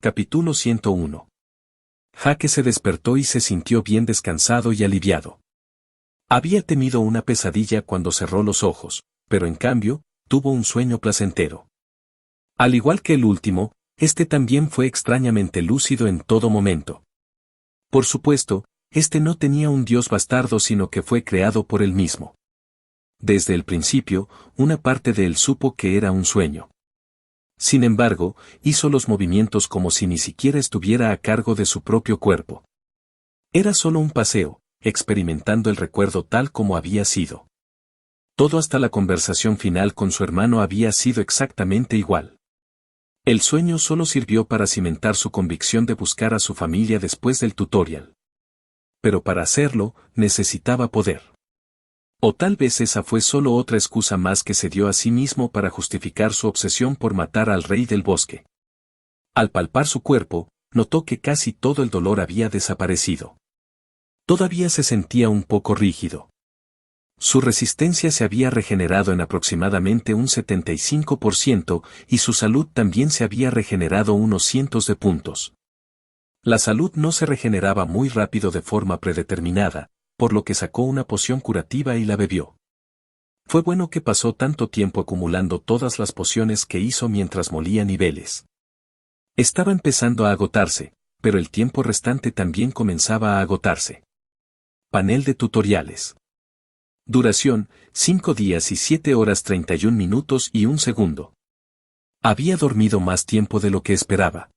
Capítulo 101. Jake se despertó y se sintió bien descansado y aliviado. Había temido una pesadilla cuando cerró los ojos, pero en cambio, tuvo un sueño placentero. Al igual que el último, este también fue extrañamente lúcido en todo momento. Por supuesto, este no tenía un dios bastardo sino que fue creado por él mismo. Desde el principio, una parte de él supo que era un sueño. Sin embargo, hizo los movimientos como si ni siquiera estuviera a cargo de su propio cuerpo. Era solo un paseo, experimentando el recuerdo tal como había sido. Todo hasta la conversación final con su hermano había sido exactamente igual. El sueño solo sirvió para cimentar su convicción de buscar a su familia después del tutorial. Pero para hacerlo, necesitaba poder. O tal vez esa fue solo otra excusa más que se dio a sí mismo para justificar su obsesión por matar al rey del bosque. Al palpar su cuerpo, notó que casi todo el dolor había desaparecido. Todavía se sentía un poco rígido. Su resistencia se había regenerado en aproximadamente un 75% y su salud también se había regenerado unos cientos de puntos. La salud no se regeneraba muy rápido de forma predeterminada, por lo que sacó una poción curativa y la bebió. Fue bueno que pasó tanto tiempo acumulando todas las pociones que hizo mientras molía niveles. Estaba empezando a agotarse, pero el tiempo restante también comenzaba a agotarse. Panel de tutoriales. Duración, 5 días y 7 horas 31 minutos y 1 segundo. Había dormido más tiempo de lo que esperaba.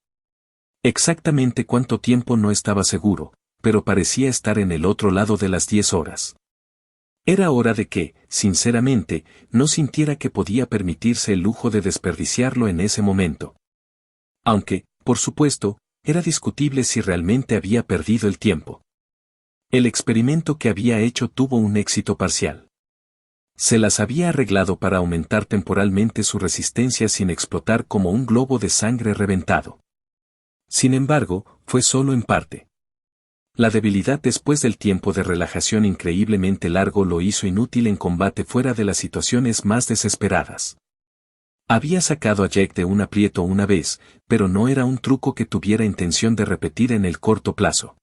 Exactamente cuánto tiempo no estaba seguro, pero parecía estar en el otro lado de las 10 horas. Era hora de que, sinceramente, no sintiera que podía permitirse el lujo de desperdiciarlo en ese momento. Aunque, por supuesto, era discutible si realmente había perdido el tiempo. El experimento que había hecho tuvo un éxito parcial. Se las había arreglado para aumentar temporalmente su resistencia sin explotar como un globo de sangre reventado. Sin embargo, fue solo en parte. La debilidad después del tiempo de relajación increíblemente largo lo hizo inútil en combate fuera de las situaciones más desesperadas. Había sacado a Jake de un aprieto una vez, pero no era un truco que tuviera intención de repetir en el corto plazo.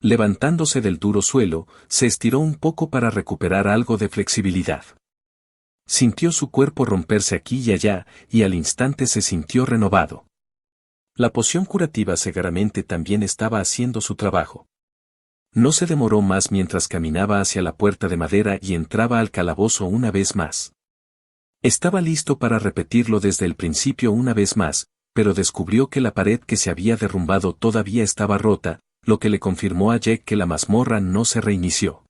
Levantándose del duro suelo, se estiró un poco para recuperar algo de flexibilidad. Sintió su cuerpo romperse aquí y allá, y al instante se sintió renovado. La poción curativa seguramente también estaba haciendo su trabajo. No se demoró más mientras caminaba hacia la puerta de madera y entraba al calabozo una vez más. Estaba listo para repetirlo desde el principio una vez más, pero descubrió que la pared que se había derrumbado todavía estaba rota, lo que le confirmó a Jake que la mazmorra no se reinició.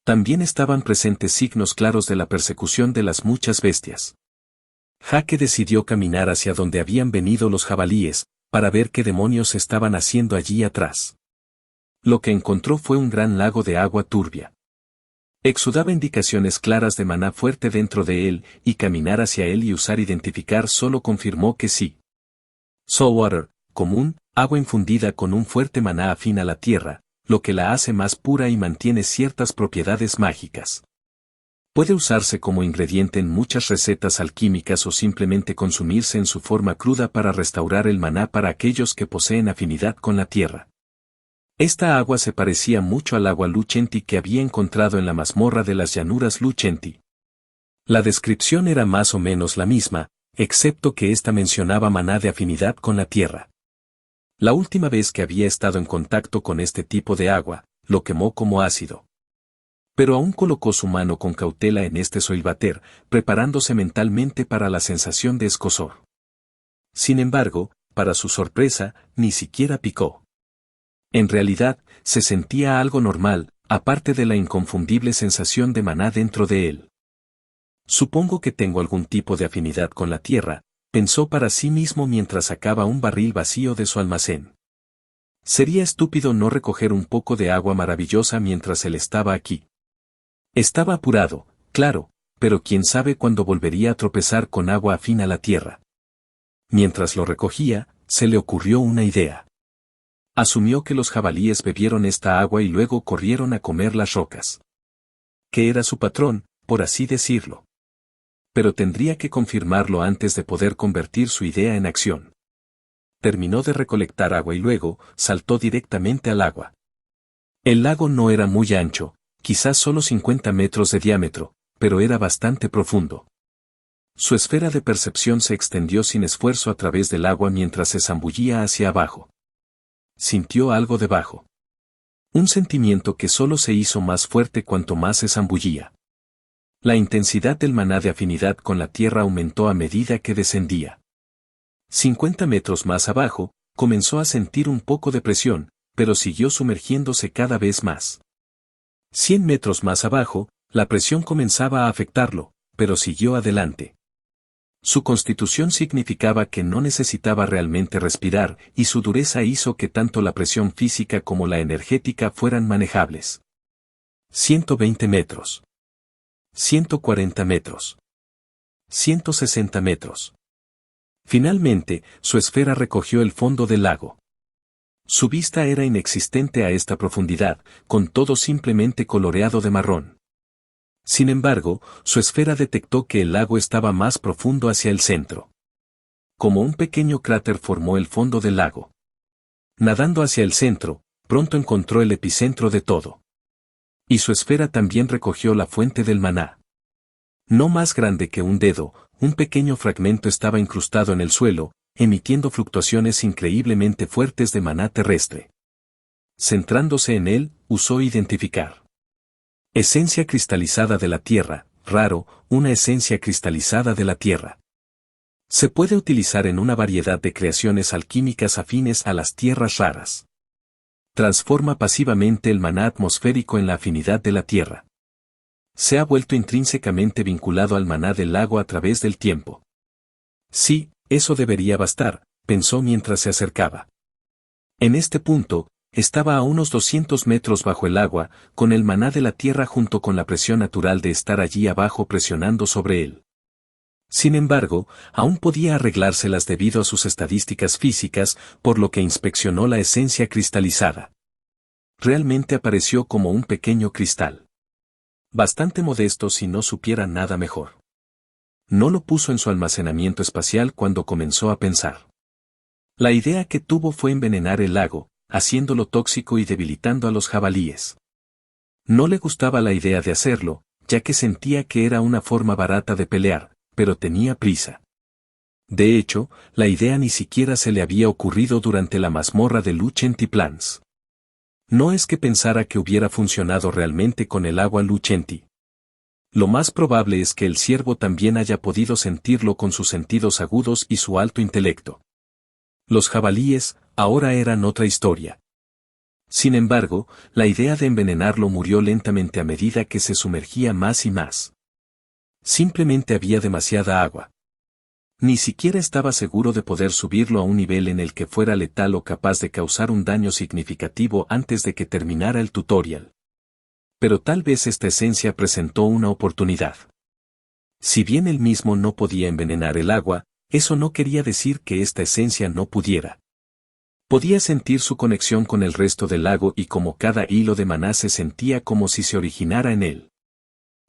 También estaban presentes signos claros de la persecución de las muchas bestias. Jake decidió caminar hacia donde habían venido los jabalíes, para ver qué demonios estaban haciendo allí atrás. Lo que encontró fue un gran lago de agua turbia. Exudaba indicaciones claras de maná fuerte dentro de él, y caminar hacia él y usar identificar solo confirmó que sí. Saltwater, común, agua infundida con un fuerte maná afín a la tierra, lo que la hace más pura y mantiene ciertas propiedades mágicas. Puede usarse como ingrediente en muchas recetas alquímicas o simplemente consumirse en su forma cruda para restaurar el maná para aquellos que poseen afinidad con la tierra. Esta agua se parecía mucho al agua Lucenti que había encontrado en la mazmorra de las llanuras Lucenti. La descripción era más o menos la misma, excepto que ésta mencionaba maná de afinidad con la tierra. La última vez que había estado en contacto con este tipo de agua, lo quemó como ácido. Pero aún colocó su mano con cautela en este soilbater, preparándose mentalmente para la sensación de escozor. Sin embargo, para su sorpresa, ni siquiera picó. En realidad, se sentía algo normal, aparte de la inconfundible sensación de maná dentro de él. Supongo que tengo algún tipo de afinidad con la tierra, pensó para sí mismo mientras sacaba un barril vacío de su almacén. Sería estúpido no recoger un poco de agua maravillosa mientras él estaba aquí. Estaba apurado, claro, pero quién sabe cuándo volvería a tropezar con agua afín a la tierra. Mientras lo recogía, se le ocurrió una idea. Asumió que los jabalíes bebieron esta agua y luego corrieron a comer las rocas. Que era su patrón, por así decirlo. Pero tendría que confirmarlo antes de poder convertir su idea en acción. terminó de recolectar agua y luego, saltó directamente al agua. El lago no era muy ancho, quizás solo 50 metros de diámetro, pero era bastante profundo. Su esfera de percepción se extendió sin esfuerzo a través del agua mientras se zambullía hacia abajo. Sintió algo debajo. Un sentimiento que solo se hizo más fuerte cuanto más se zambullía. La intensidad del maná de afinidad con la tierra aumentó a medida que descendía. 50 metros más abajo, comenzó a sentir un poco de presión, pero siguió sumergiéndose cada vez más. 100 metros más abajo, la presión comenzaba a afectarlo, pero siguió adelante. Su constitución significaba que no necesitaba realmente respirar, y su dureza hizo que tanto la presión física como la energética fueran manejables. 120 metros. 140 metros. 160 metros. Finalmente, su esfera recogió el fondo del lago. Su vista era inexistente a esta profundidad, con todo simplemente coloreado de marrón. Sin embargo, su esfera detectó que el lago estaba más profundo hacia el centro. Como un pequeño cráter formó el fondo del lago. Nadando hacia el centro, pronto encontró el epicentro de todo. Y su esfera también recogió la fuente del maná. No más grande que un dedo, un pequeño fragmento estaba incrustado en el suelo, emitiendo fluctuaciones increíblemente fuertes de maná terrestre. Centrándose en él, usó identificar. Esencia cristalizada de la tierra, raro, una esencia cristalizada de la tierra. Se puede utilizar en una variedad de creaciones alquímicas afines a las tierras raras. Transforma pasivamente el maná atmosférico en la afinidad de la tierra. Se ha vuelto intrínsecamente vinculado al maná del lago a través del tiempo. Sí, eso debería bastar, pensó mientras se acercaba. En este punto, estaba a unos 200 metros bajo el agua, con el maná de la tierra junto con la presión natural de estar allí abajo presionando sobre él. Sin embargo, aún podía arreglárselas debido a sus estadísticas físicas, por lo que inspeccionó la esencia cristalizada. Realmente apareció como un pequeño cristal. Bastante modesto si no supiera nada mejor. No lo puso en su almacenamiento espacial cuando comenzó a pensar. La idea que tuvo fue envenenar el lago, haciéndolo tóxico y debilitando a los jabalíes. No le gustaba la idea de hacerlo, ya que sentía que era una forma barata de pelear, pero tenía prisa. De hecho, la idea ni siquiera se le había ocurrido durante la mazmorra de Lucenti Plans. No es que pensara que hubiera funcionado realmente con el agua Lucenti. Lo más probable es que el ciervo también haya podido sentirlo con sus sentidos agudos y su alto intelecto. Los jabalíes, ahora eran otra historia. Sin embargo, la idea de envenenarlo murió lentamente a medida que se sumergía más y más. Simplemente había demasiada agua. Ni siquiera estaba seguro de poder subirlo a un nivel en el que fuera letal o capaz de causar un daño significativo antes de que terminara el tutorial. Pero tal vez esta esencia presentó una oportunidad. Si bien él mismo no podía envenenar el agua, eso no quería decir que esta esencia no pudiera. Podía sentir su conexión con el resto del lago y como cada hilo de maná se sentía como si se originara en él.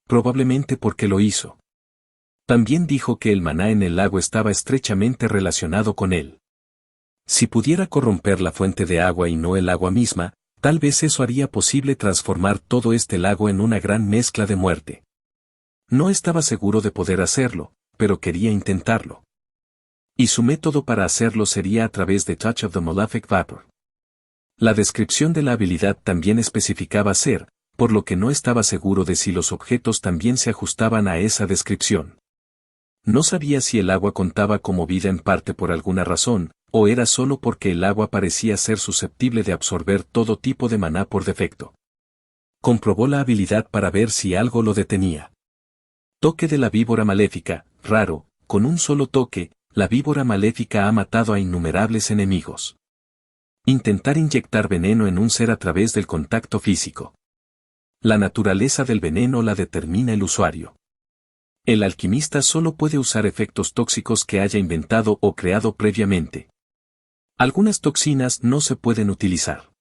Probablemente porque lo hizo. También dijo que el maná en el lago estaba estrechamente relacionado con él. Si pudiera corromper la fuente de agua y no el agua misma, tal vez eso haría posible transformar todo este lago en una gran mezcla de muerte. No estaba seguro de poder hacerlo, pero quería intentarlo. Y su método para hacerlo sería a través de Touch of the Malefic Vapor. La descripción de la habilidad también especificaba ser, por lo que no estaba seguro de si los objetos también se ajustaban a esa descripción. No sabía si el agua contaba como vida en parte por alguna razón, o era solo porque el agua parecía ser susceptible de absorber todo tipo de maná por defecto. Comprobó la habilidad para ver si algo lo detenía. Toque de la víbora maléfica, raro, con un solo toque, la víbora maléfica ha matado a innumerables enemigos. Intentar inyectar veneno en un ser a través del contacto físico. La naturaleza del veneno la determina el usuario. El alquimista solo puede usar efectos tóxicos que haya inventado o creado previamente. Algunas toxinas no se pueden utilizar.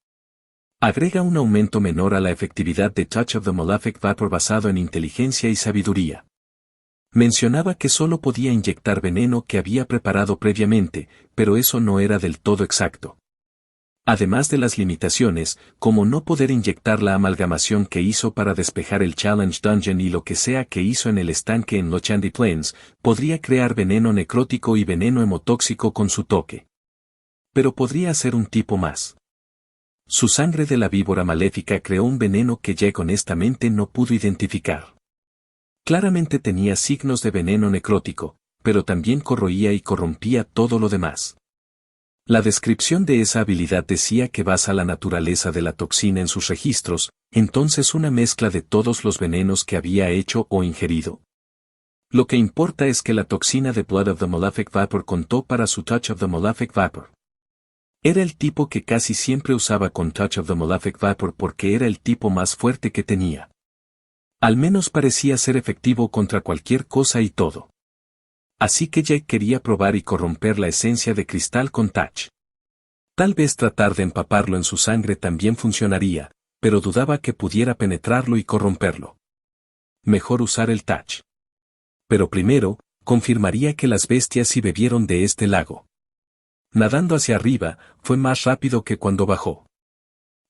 Agrega un aumento menor a la efectividad de Touch of the Malefic Vapor basado en inteligencia y sabiduría. Mencionaba que solo podía inyectar veneno que había preparado previamente, pero eso no era del todo exacto. Además de las limitaciones, como no poder inyectar la amalgamación que hizo para despejar el Challenge Dungeon y lo que sea que hizo en el estanque en Lochandi Plains, podría crear veneno necrótico y veneno hemotóxico con su toque. Pero podría hacer un tipo más. Su sangre de la víbora maléfica creó un veneno que Jack honestamente no pudo identificar. Claramente tenía signos de veneno necrótico, pero también corroía y corrompía todo lo demás. La descripción de esa habilidad decía que basa la naturaleza de la toxina en sus registros, entonces una mezcla de todos los venenos que había hecho o ingerido. Lo que importa es que la toxina de Blood of the Malefic Vapor contó para su Touch of the Malefic Vapor. Era el tipo que casi siempre usaba con Touch of the Malefic Vapor porque era el tipo más fuerte que tenía. Al menos parecía ser efectivo contra cualquier cosa y todo. Así que Jack quería probar y corromper la esencia de cristal con Touch. Tal vez tratar de empaparlo en su sangre también funcionaría, pero dudaba que pudiera penetrarlo y corromperlo. Mejor usar el Touch. Pero primero, confirmaría que las bestias sí bebieron de este lago. Nadando hacia arriba, fue más rápido que cuando bajó.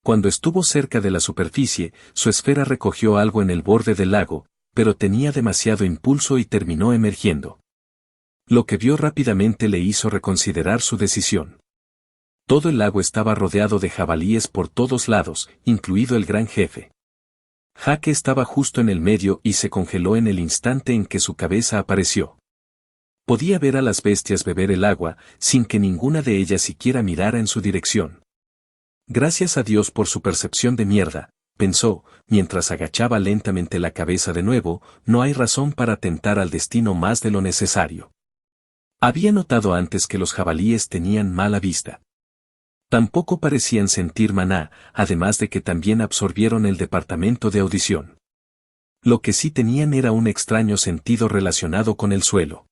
Cuando estuvo cerca de la superficie, su esfera recogió algo en el borde del lago, pero tenía demasiado impulso y terminó emergiendo. Lo que vio rápidamente le hizo reconsiderar su decisión. Todo el lago estaba rodeado de jabalíes por todos lados, incluido el gran jefe. Jaque estaba justo en el medio y se congeló en el instante en que su cabeza apareció. Podía ver a las bestias beber el agua, sin que ninguna de ellas siquiera mirara en su dirección. Gracias a Dios por su percepción de mierda, pensó, mientras agachaba lentamente la cabeza de nuevo, no hay razón para tentar al destino más de lo necesario. Había notado antes que los jabalíes tenían mala vista. Tampoco parecían sentir maná, además de que también absorbieron el departamento de audición. Lo que sí tenían era un extraño sentido relacionado con el suelo.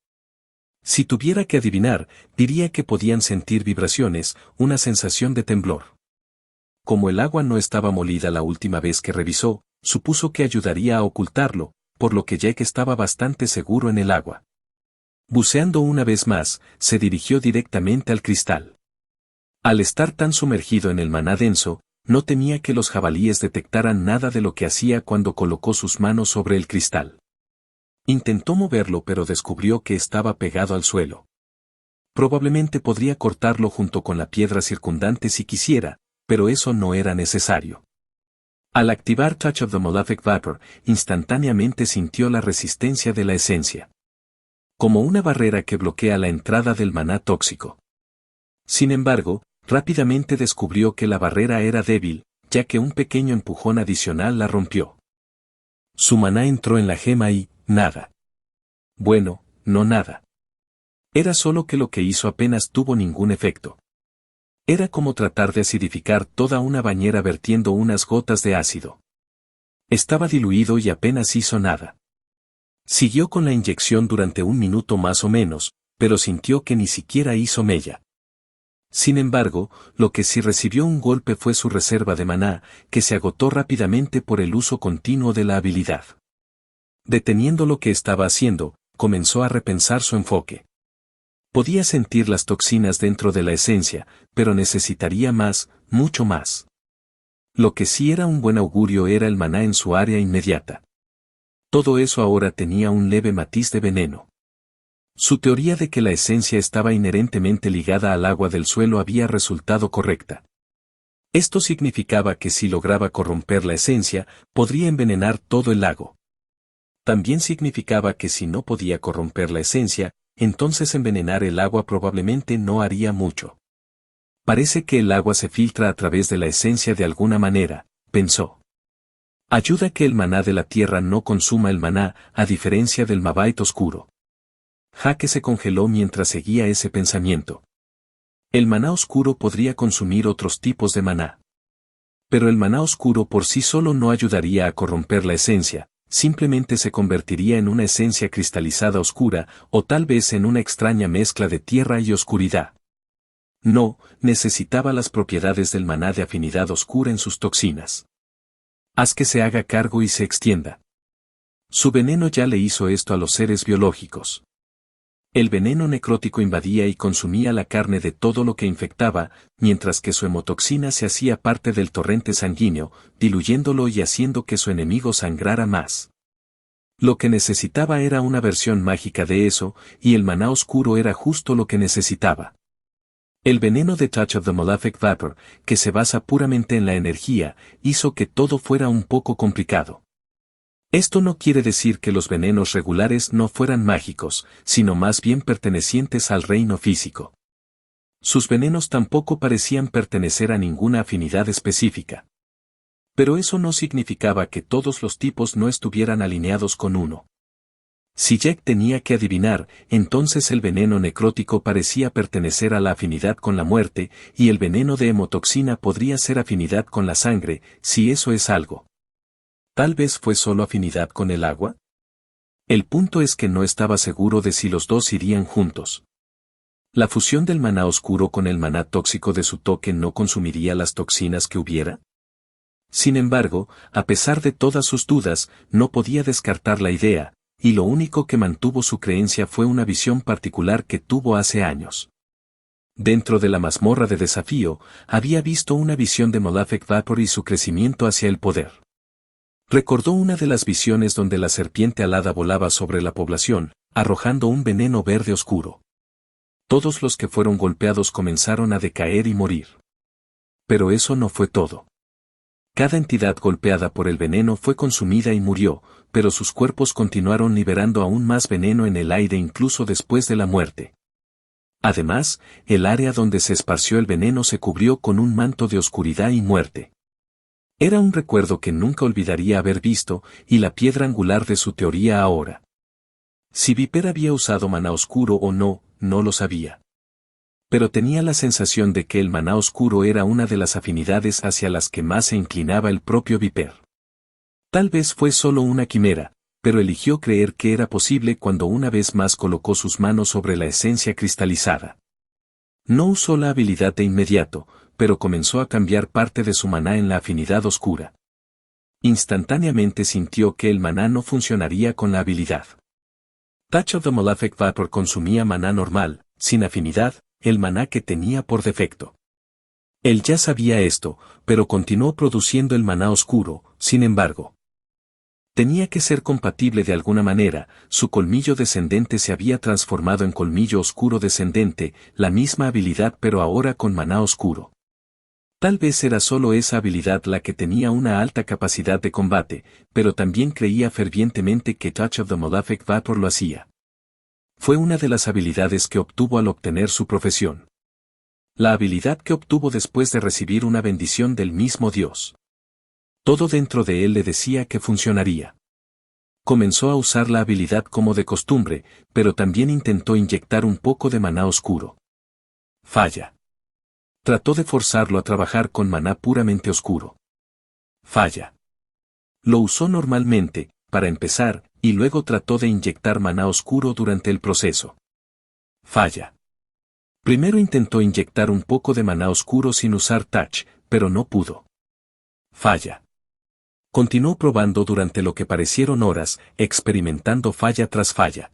Si tuviera que adivinar, diría que podían sentir vibraciones, una sensación de temblor. Como el agua no estaba molida la última vez que revisó, supuso que ayudaría a ocultarlo, por lo que Jack estaba bastante seguro en el agua. Buceando una vez más, se dirigió directamente al cristal. Al estar tan sumergido en el maná denso, no temía que los jabalíes detectaran nada de lo que hacía cuando colocó sus manos sobre el cristal. Intentó moverlo pero descubrió que estaba pegado al suelo. Probablemente podría cortarlo junto con la piedra circundante si quisiera, pero eso no era necesario. Al activar Touch of the Malefic Vapor, instantáneamente sintió la resistencia de la esencia. Como una barrera que bloquea la entrada del maná tóxico. Sin embargo, rápidamente descubrió que la barrera era débil, ya que un pequeño empujón adicional la rompió. Su maná entró en la gema y, nada. Bueno, no nada. Era solo que lo que hizo apenas tuvo ningún efecto. Era como tratar de acidificar toda una bañera vertiendo unas gotas de ácido. Estaba diluido y apenas hizo nada. Siguió con la inyección durante un minuto más o menos, pero sintió que ni siquiera hizo mella. Sin embargo, lo que sí recibió un golpe fue su reserva de maná, que se agotó rápidamente por el uso continuo de la habilidad. Deteniendo lo que estaba haciendo, comenzó a repensar su enfoque. Podía sentir las toxinas dentro de la esencia, pero necesitaría más, mucho más. Lo que sí era un buen augurio era el maná en su área inmediata. Todo eso ahora tenía un leve matiz de veneno. Su teoría de que la esencia estaba inherentemente ligada al agua del suelo había resultado correcta. Esto significaba que si lograba corromper la esencia, podría envenenar todo el lago. También significaba que si no podía corromper la esencia, entonces envenenar el agua probablemente no haría mucho. Parece que el agua se filtra a través de la esencia de alguna manera, pensó. Ayuda a que el maná de la tierra no consuma el maná, a diferencia del Mabait oscuro. Jaque se congeló mientras seguía ese pensamiento. El maná oscuro podría consumir otros tipos de maná. Pero el maná oscuro por sí solo no ayudaría a corromper la esencia, simplemente se convertiría en una esencia cristalizada oscura, o tal vez en una extraña mezcla de tierra y oscuridad. No, necesitaba las propiedades del maná de afinidad oscura en sus toxinas. Haz que se haga cargo y se extienda. Su veneno ya le hizo esto a los seres biológicos. El veneno necrótico invadía y consumía la carne de todo lo que infectaba, mientras que su hemotoxina se hacía parte del torrente sanguíneo, diluyéndolo y haciendo que su enemigo sangrara más. Lo que necesitaba era una versión mágica de eso, y el maná oscuro era justo lo que necesitaba. El veneno de Touch of the Malefic Vapor, que se basa puramente en la energía, hizo que todo fuera un poco complicado. Esto no quiere decir que los venenos regulares no fueran mágicos, sino más bien pertenecientes al reino físico. Sus venenos tampoco parecían pertenecer a ninguna afinidad específica. Pero eso no significaba que todos los tipos no estuvieran alineados con uno. Si Jack tenía que adivinar, entonces el veneno necrótico parecía pertenecer a la afinidad con la muerte, y el veneno de hemotoxina podría ser afinidad con la sangre, si eso es algo. ¿Tal vez fue solo afinidad con el agua? El punto es que no estaba seguro de si los dos irían juntos. ¿La fusión del maná oscuro con el maná tóxico de su toque no consumiría las toxinas que hubiera? Sin embargo, a pesar de todas sus dudas, no podía descartar la idea, y lo único que mantuvo su creencia fue una visión particular que tuvo hace años. Dentro de la mazmorra de desafío, había visto una visión de Malefic Vapor y su crecimiento hacia el poder. Recordó una de las visiones donde la serpiente alada volaba sobre la población, arrojando un veneno verde oscuro. Todos los que fueron golpeados comenzaron a decaer y morir. Pero eso no fue todo. Cada entidad golpeada por el veneno fue consumida y murió, pero sus cuerpos continuaron liberando aún más veneno en el aire incluso después de la muerte. Además, el área donde se esparció el veneno se cubrió con un manto de oscuridad y muerte. Era un recuerdo que nunca olvidaría haber visto, y la piedra angular de su teoría ahora. Si Viper había usado maná oscuro o no, no lo sabía. Pero tenía la sensación de que el maná oscuro era una de las afinidades hacia las que más se inclinaba el propio Viper. Tal vez fue solo una quimera, pero eligió creer que era posible cuando una vez más colocó sus manos sobre la esencia cristalizada. No usó la habilidad de inmediato, pero comenzó a cambiar parte de su maná en la afinidad oscura. Instantáneamente sintió que el maná no funcionaría con la habilidad. Touch of the Malefic Vapor consumía maná normal, sin afinidad, el maná que tenía por defecto. Él ya sabía esto, pero continuó produciendo el maná oscuro, sin embargo. Tenía que ser compatible de alguna manera, su colmillo descendente se había transformado en colmillo oscuro descendente, la misma habilidad pero ahora con maná oscuro. Tal vez era solo esa habilidad la que tenía una alta capacidad de combate, pero también creía fervientemente que Touch of the Malefic Vapor lo hacía. Fue una de las habilidades que obtuvo al obtener su profesión. La habilidad que obtuvo después de recibir una bendición del mismo Dios. Todo dentro de él le decía que funcionaría. Comenzó a usar la habilidad como de costumbre, pero también intentó inyectar un poco de maná oscuro. Falla. Trató de forzarlo a trabajar con maná puramente oscuro. Falla. Lo usó normalmente, para empezar, y luego trató de inyectar maná oscuro durante el proceso. Falla. Primero intentó inyectar un poco de maná oscuro sin usar touch, pero no pudo. Falla. Continuó probando durante lo que parecieron horas, experimentando falla tras falla.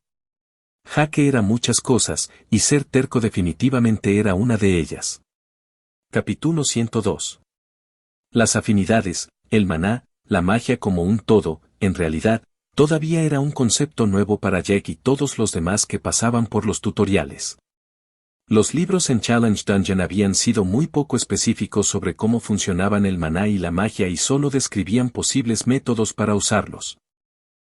Jaque era muchas cosas, y ser terco definitivamente era una de ellas. Capítulo 102. Las afinidades, el maná, la magia como un todo, en realidad, todavía era un concepto nuevo para Jack y todos los demás que pasaban por los tutoriales. Los libros en Challenge Dungeon habían sido muy poco específicos sobre cómo funcionaban el maná y la magia y solo describían posibles métodos para usarlos.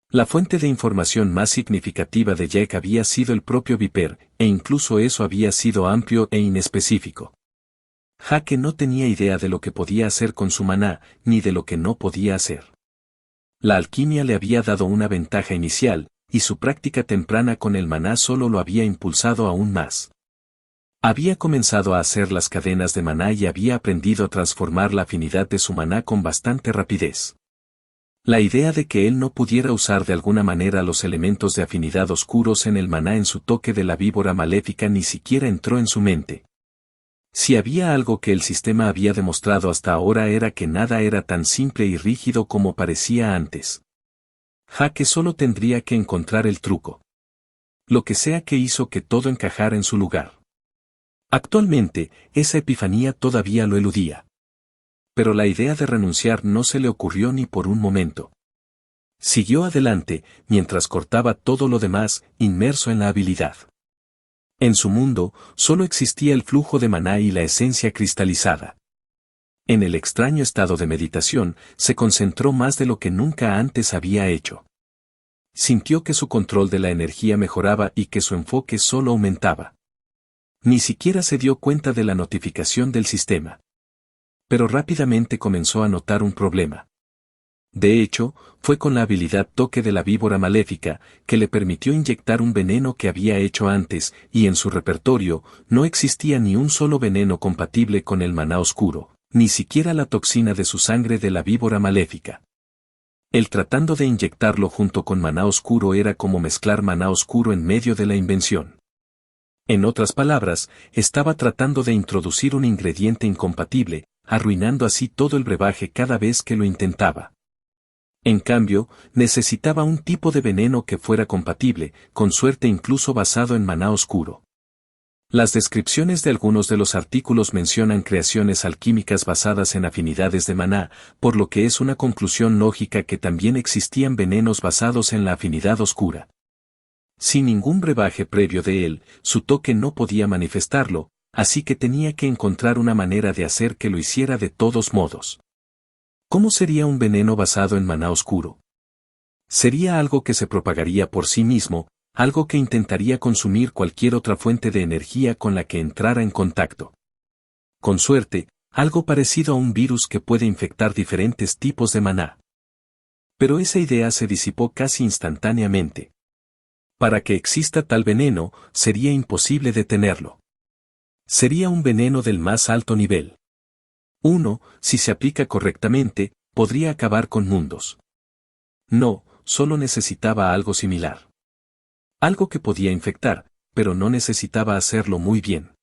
La fuente de información más significativa de Jack había sido el propio Viper, e incluso eso había sido amplio e inespecífico. Jaque no tenía idea de lo que podía hacer con su maná, ni de lo que no podía hacer. La alquimia le había dado una ventaja inicial, y su práctica temprana con el maná solo lo había impulsado aún más. Había comenzado a hacer las cadenas de maná y había aprendido a transformar la afinidad de su maná con bastante rapidez. La idea de que él no pudiera usar de alguna manera los elementos de afinidad oscuros en el maná en su toque de la víbora maléfica ni siquiera entró en su mente. Si había algo que el sistema había demostrado hasta ahora era que nada era tan simple y rígido como parecía antes. Jaque solo tendría que encontrar el truco. Lo que sea que hizo que todo encajara en su lugar. Actualmente, esa epifanía todavía lo eludía. Pero la idea de renunciar no se le ocurrió ni por un momento. Siguió adelante, mientras cortaba todo lo demás, inmerso en la habilidad. En su mundo, solo existía el flujo de maná y la esencia cristalizada. En el extraño estado de meditación, se concentró más de lo que nunca antes había hecho. Sintió que su control de la energía mejoraba y que su enfoque solo aumentaba. Ni siquiera se dio cuenta de la notificación del sistema. Pero rápidamente comenzó a notar un problema. De hecho, fue con la habilidad toque de la víbora maléfica, que le permitió inyectar un veneno que había hecho antes, y en su repertorio, no existía ni un solo veneno compatible con el maná oscuro, ni siquiera la toxina de su sangre de la víbora maléfica. Él tratando de inyectarlo junto con maná oscuro era como mezclar maná oscuro en medio de la invención. En otras palabras, estaba tratando de introducir un ingrediente incompatible, arruinando así todo el brebaje cada vez que lo intentaba. En cambio, necesitaba un tipo de veneno que fuera compatible, con suerte incluso basado en maná oscuro. Las descripciones de algunos de los artículos mencionan creaciones alquímicas basadas en afinidades de maná, por lo que es una conclusión lógica que también existían venenos basados en la afinidad oscura. Sin ningún brebaje previo de él, su toque no podía manifestarlo, así que tenía que encontrar una manera de hacer que lo hiciera de todos modos. ¿Cómo sería un veneno basado en maná oscuro? Sería algo que se propagaría por sí mismo, algo que intentaría consumir cualquier otra fuente de energía con la que entrara en contacto. Con suerte, algo parecido a un virus que puede infectar diferentes tipos de maná. Pero esa idea se disipó casi instantáneamente. Para que exista tal veneno, sería imposible detenerlo. Sería un veneno del más alto nivel. Uno, si se aplica correctamente, podría acabar con mundos. No, solo necesitaba algo similar. Algo que podía infectar, pero no necesitaba hacerlo muy bien.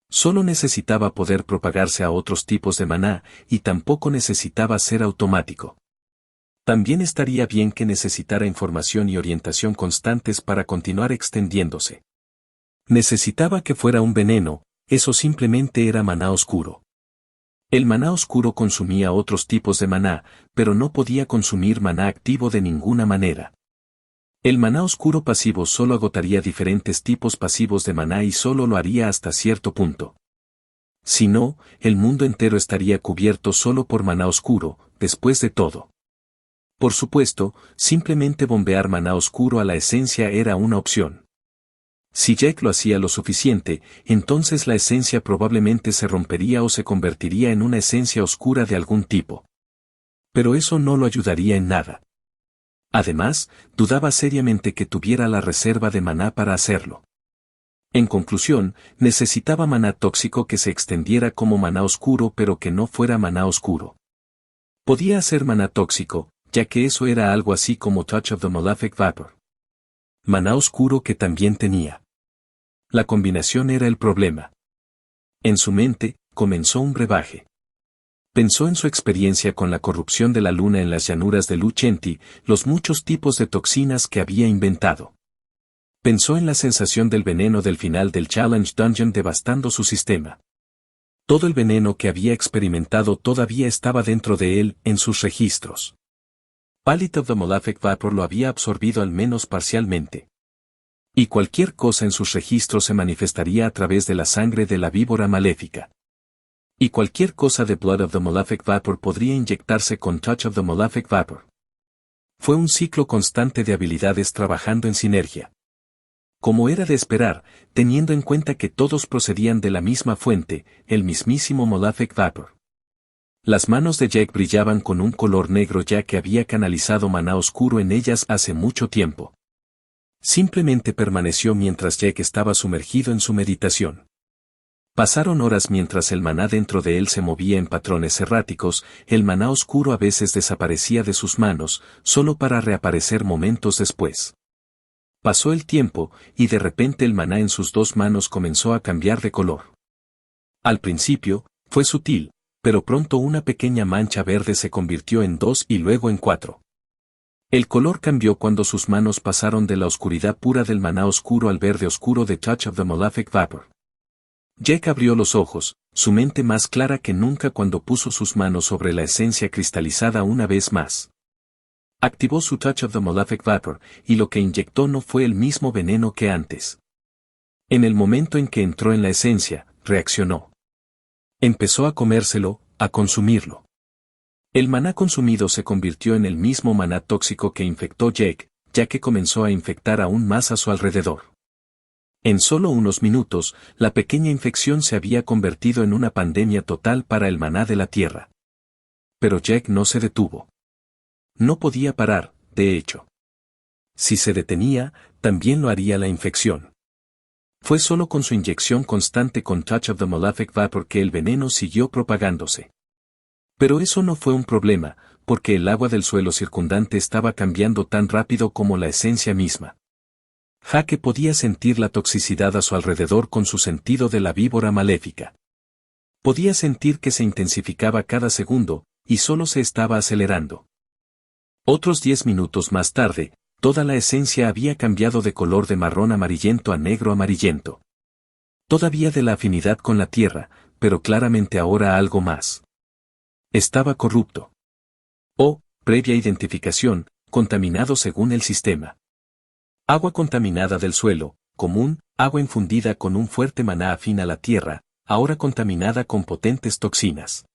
Solo necesitaba poder propagarse a otros tipos de maná, y tampoco necesitaba ser automático. También estaría bien que necesitara información y orientación constantes para continuar extendiéndose. Necesitaba que fuera un veneno, eso simplemente era maná oscuro. El maná oscuro consumía otros tipos de maná, pero no podía consumir maná activo de ninguna manera. El maná oscuro pasivo solo agotaría diferentes tipos pasivos de maná y solo lo haría hasta cierto punto. Si no, el mundo entero estaría cubierto solo por maná oscuro, después de todo. Por supuesto, simplemente bombear maná oscuro a la esencia era una opción. Si Jack lo hacía lo suficiente, entonces la esencia probablemente se rompería o se convertiría en una esencia oscura de algún tipo. Pero eso no lo ayudaría en nada. Además, dudaba seriamente que tuviera la reserva de maná para hacerlo. En conclusión, necesitaba maná tóxico que se extendiera como maná oscuro pero que no fuera maná oscuro. Podía hacer maná tóxico, ya que eso era algo así como Touch of the Malefic Vapor. Maná oscuro que también tenía. La combinación era el problema. En su mente, comenzó un brebaje. Pensó en su experiencia con la corrupción de la luna en las llanuras de Lucenti, los muchos tipos de toxinas que había inventado. Pensó en la sensación del veneno del final del Challenge Dungeon devastando su sistema. Todo el veneno que había experimentado todavía estaba dentro de él, en sus registros. Palette of the Malefic Vapor lo había absorbido al menos parcialmente. Y cualquier cosa en sus registros se manifestaría a través de la sangre de la víbora maléfica. Y cualquier cosa de Blood of the Malefic Vapor podría inyectarse con Touch of the Malefic Vapor. Fue un ciclo constante de habilidades trabajando en sinergia. Como era de esperar, teniendo en cuenta que todos procedían de la misma fuente, el mismísimo Malefic Vapor. Las manos de Jack brillaban con un color negro ya que había canalizado maná oscuro en ellas hace mucho tiempo. Simplemente permaneció mientras Jack estaba sumergido en su meditación. Pasaron horas mientras el maná dentro de él se movía en patrones erráticos, el maná oscuro a veces desaparecía de sus manos, solo para reaparecer momentos después. Pasó el tiempo, y de repente el maná en sus dos manos comenzó a cambiar de color. Al principio, fue sutil, pero pronto una pequeña mancha verde se convirtió en 2 y luego en 4. El color cambió cuando sus manos pasaron de la oscuridad pura del maná oscuro al verde oscuro de Touch of the Malefic Vapor. Jack abrió los ojos, su mente más clara que nunca cuando puso sus manos sobre la esencia cristalizada una vez más. Activó su Touch of the Malefic Vapor, y lo que inyectó no fue el mismo veneno que antes. En el momento en que entró en la esencia, reaccionó. Empezó a comérselo, a consumirlo. El maná consumido se convirtió en el mismo maná tóxico que infectó Jack, ya que comenzó a infectar aún más a su alrededor. En solo unos minutos, la pequeña infección se había convertido en una pandemia total para el maná de la tierra. Pero Jack no se detuvo. No podía parar, de hecho. Si se detenía, también lo haría la infección. Fue solo con su inyección constante con Touch of the Malefic Vapor que el veneno siguió propagándose. Pero eso no fue un problema, porque el agua del suelo circundante estaba cambiando tan rápido como la esencia misma. Jake podía sentir la toxicidad a su alrededor con su sentido de la víbora maléfica. Podía sentir que se intensificaba cada segundo, y solo se estaba acelerando. Otros 10 minutos más tarde, toda la esencia había cambiado de color de marrón amarillento a negro amarillento. Todavía de la afinidad con la tierra, pero claramente ahora algo más. Estaba corrupto. O, previa identificación, contaminado según el sistema. Agua contaminada del suelo, común, agua infundida con un fuerte maná afín a la tierra, ahora contaminada con potentes toxinas.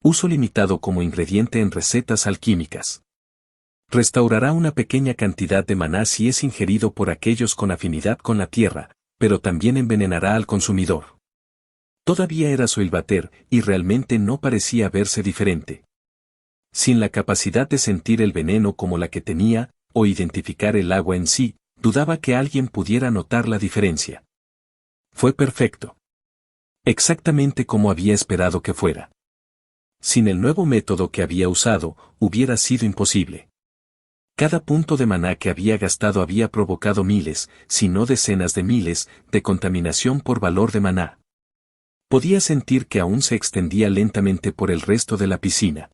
Uso limitado como ingrediente en recetas alquímicas. Restaurará una pequeña cantidad de maná si es ingerido por aquellos con afinidad con la tierra, pero también envenenará al consumidor. Todavía era Soilbater, y realmente no parecía verse diferente. Sin la capacidad de sentir el veneno como la que tenía, o identificar el agua en sí, dudaba que alguien pudiera notar la diferencia. Fue perfecto. Exactamente como había esperado que fuera. Sin el nuevo método que había usado, hubiera sido imposible. Cada punto de maná que había gastado había provocado miles, si no decenas de miles, de contaminación por valor de maná. Podía sentir que aún se extendía lentamente por el resto de la piscina.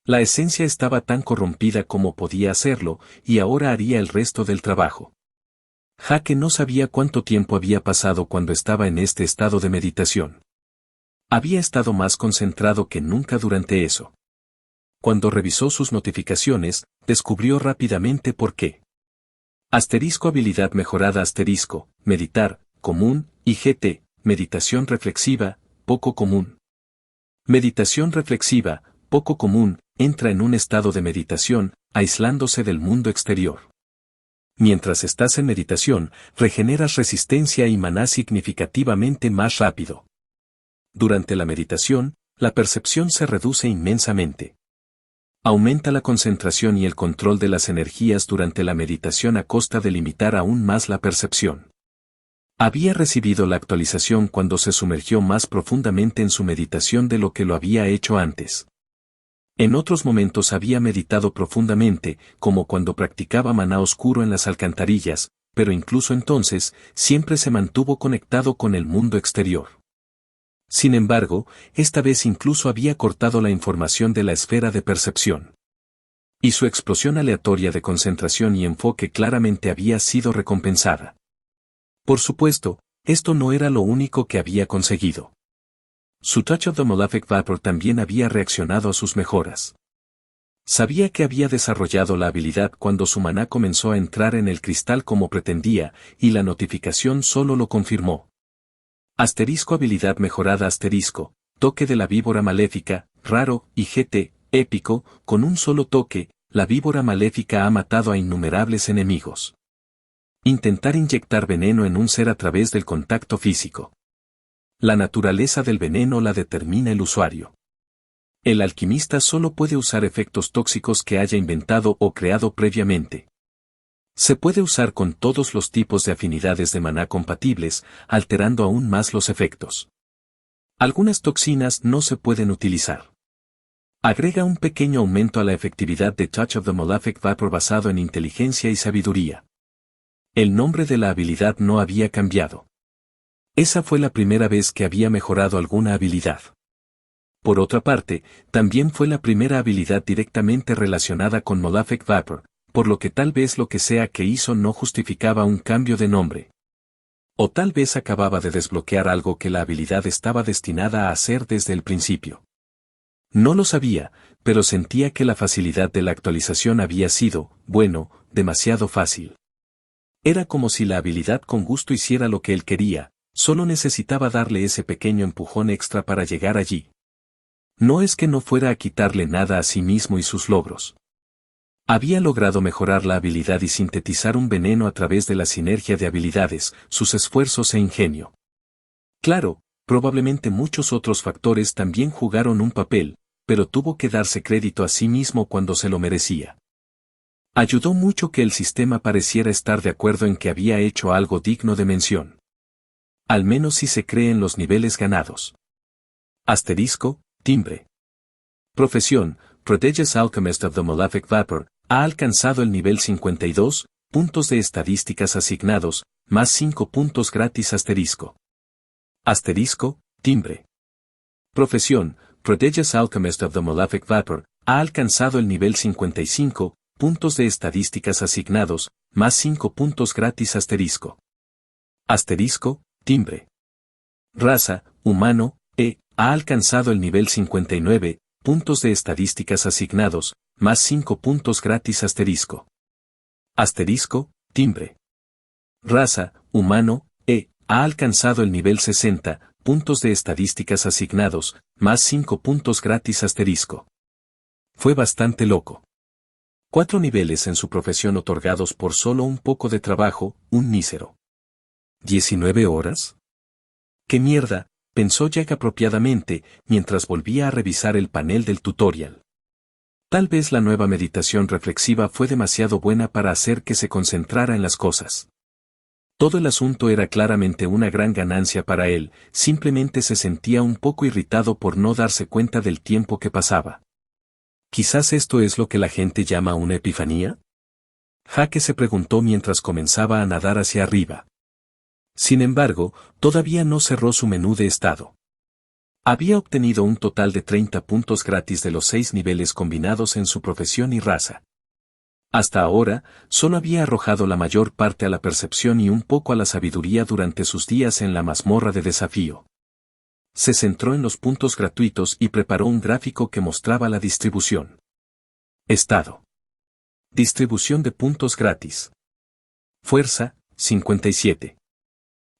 La esencia estaba tan corrompida como podía hacerlo, y ahora haría el resto del trabajo. Jake no sabía cuánto tiempo había pasado cuando estaba en este estado de meditación. Había estado más concentrado que nunca durante eso. Cuando revisó sus notificaciones, descubrió rápidamente por qué. Asterisco habilidad mejorada asterisco, meditar, común, y GT, meditación reflexiva, poco común. Meditación reflexiva, poco común, entra en un estado de meditación, aislándose del mundo exterior. Mientras estás en meditación, regeneras resistencia y maná significativamente más rápido. Durante la meditación, la percepción se reduce inmensamente. Aumenta la concentración y el control de las energías durante la meditación a costa de limitar aún más la percepción. Había recibido la actualización cuando se sumergió más profundamente en su meditación de lo que lo había hecho antes. En otros momentos había meditado profundamente, como cuando practicaba maná oscuro en las alcantarillas, pero incluso entonces, siempre se mantuvo conectado con el mundo exterior. Sin embargo, esta vez incluso había cortado la información de la esfera de percepción. Y su explosión aleatoria de concentración y enfoque claramente había sido recompensada. Por supuesto, esto no era lo único que había conseguido. Su Touch of the Malefic Vapor también había reaccionado a sus mejoras. Sabía que había desarrollado la habilidad cuando su maná comenzó a entrar en el cristal como pretendía, y la notificación solo lo confirmó. Asterisco habilidad mejorada asterisco, toque de la víbora maléfica, raro, y GT, épico, con un solo toque, la víbora maléfica ha matado a innumerables enemigos. Intentar inyectar veneno en un ser a través del contacto físico. La naturaleza del veneno la determina el usuario. El alquimista solo puede usar efectos tóxicos que haya inventado o creado previamente. Se puede usar con todos los tipos de afinidades de maná compatibles, alterando aún más los efectos. Algunas toxinas no se pueden utilizar. Agrega un pequeño aumento a la efectividad de Touch of the Malefic Vapor basado en inteligencia y sabiduría. El nombre de la habilidad no había cambiado. Esa fue la primera vez que había mejorado alguna habilidad. Por otra parte, también fue la primera habilidad directamente relacionada con Malefic Vapor, por lo que tal vez lo que sea que hizo no justificaba un cambio de nombre. O tal vez acababa de desbloquear algo que la habilidad estaba destinada a hacer desde el principio. No lo sabía, pero sentía que la facilidad de la actualización había sido, bueno, demasiado fácil. Era como si la habilidad con gusto hiciera lo que él quería, solo necesitaba darle ese pequeño empujón extra para llegar allí. No es que no fuera a quitarle nada a sí mismo y sus logros. Había logrado mejorar la habilidad y sintetizar un veneno a través de la sinergia de habilidades, sus esfuerzos e ingenio. Claro, probablemente muchos otros factores también jugaron un papel, pero tuvo que darse crédito a sí mismo cuando se lo merecía. Ayudó mucho que el sistema pareciera estar de acuerdo en que había hecho algo digno de mención. Al menos si se cree en los niveles ganados. Asterisco, timbre. Profesión, Prodigious Alchemist of the Malefic Vapor, ha alcanzado el nivel 52, puntos de estadísticas asignados, más 5 puntos gratis asterisco. Asterisco, timbre. Profesión, Prodigious Alchemist of the Malefic Vapor, ha alcanzado el nivel 55, puntos de estadísticas asignados, más 5 puntos gratis asterisco. Asterisco, timbre. Raza, humano, ha alcanzado el nivel 59, puntos de estadísticas asignados, más 5 puntos gratis asterisco. Asterisco, timbre. Raza, humano, ha alcanzado el nivel 60, puntos de estadísticas asignados, más 5 puntos gratis asterisco. Fue bastante loco. 4 niveles en su profesión otorgados por solo un poco de trabajo, un mísero. ¿19 horas? ¡Qué mierda!, pensó Jack apropiadamente, mientras volvía a revisar el panel del tutorial. Tal vez la nueva meditación reflexiva fue demasiado buena para hacer que se concentrara en las cosas. Todo el asunto era claramente una gran ganancia para él, simplemente se sentía un poco irritado por no darse cuenta del tiempo que pasaba. ¿Quizás esto es lo que la gente llama una epifanía? Jake se preguntó mientras comenzaba a nadar hacia arriba. Sin embargo, todavía no cerró su menú de estado. Había obtenido un total de 30 puntos gratis de los 6 niveles combinados en su profesión y raza. Hasta ahora, solo había arrojado la mayor parte a la percepción y un poco a la sabiduría durante sus días en la mazmorra de desafío. Se centró en los puntos gratuitos y preparó un gráfico que mostraba la distribución. Estado. Distribución de puntos gratis. Fuerza, 57.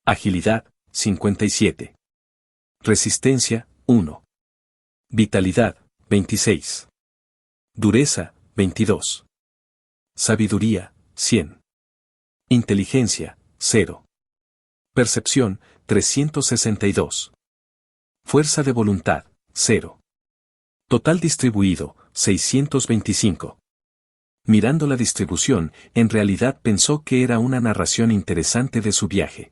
Agilidad, 57. Resistencia, 1. Vitalidad, 26. Dureza, 22. Sabiduría, 100. Inteligencia, 0. Percepción, 362. Fuerza de voluntad, 0. Total distribuido, 625. Mirando la distribución, en realidad pensó que era una narración interesante de su viaje.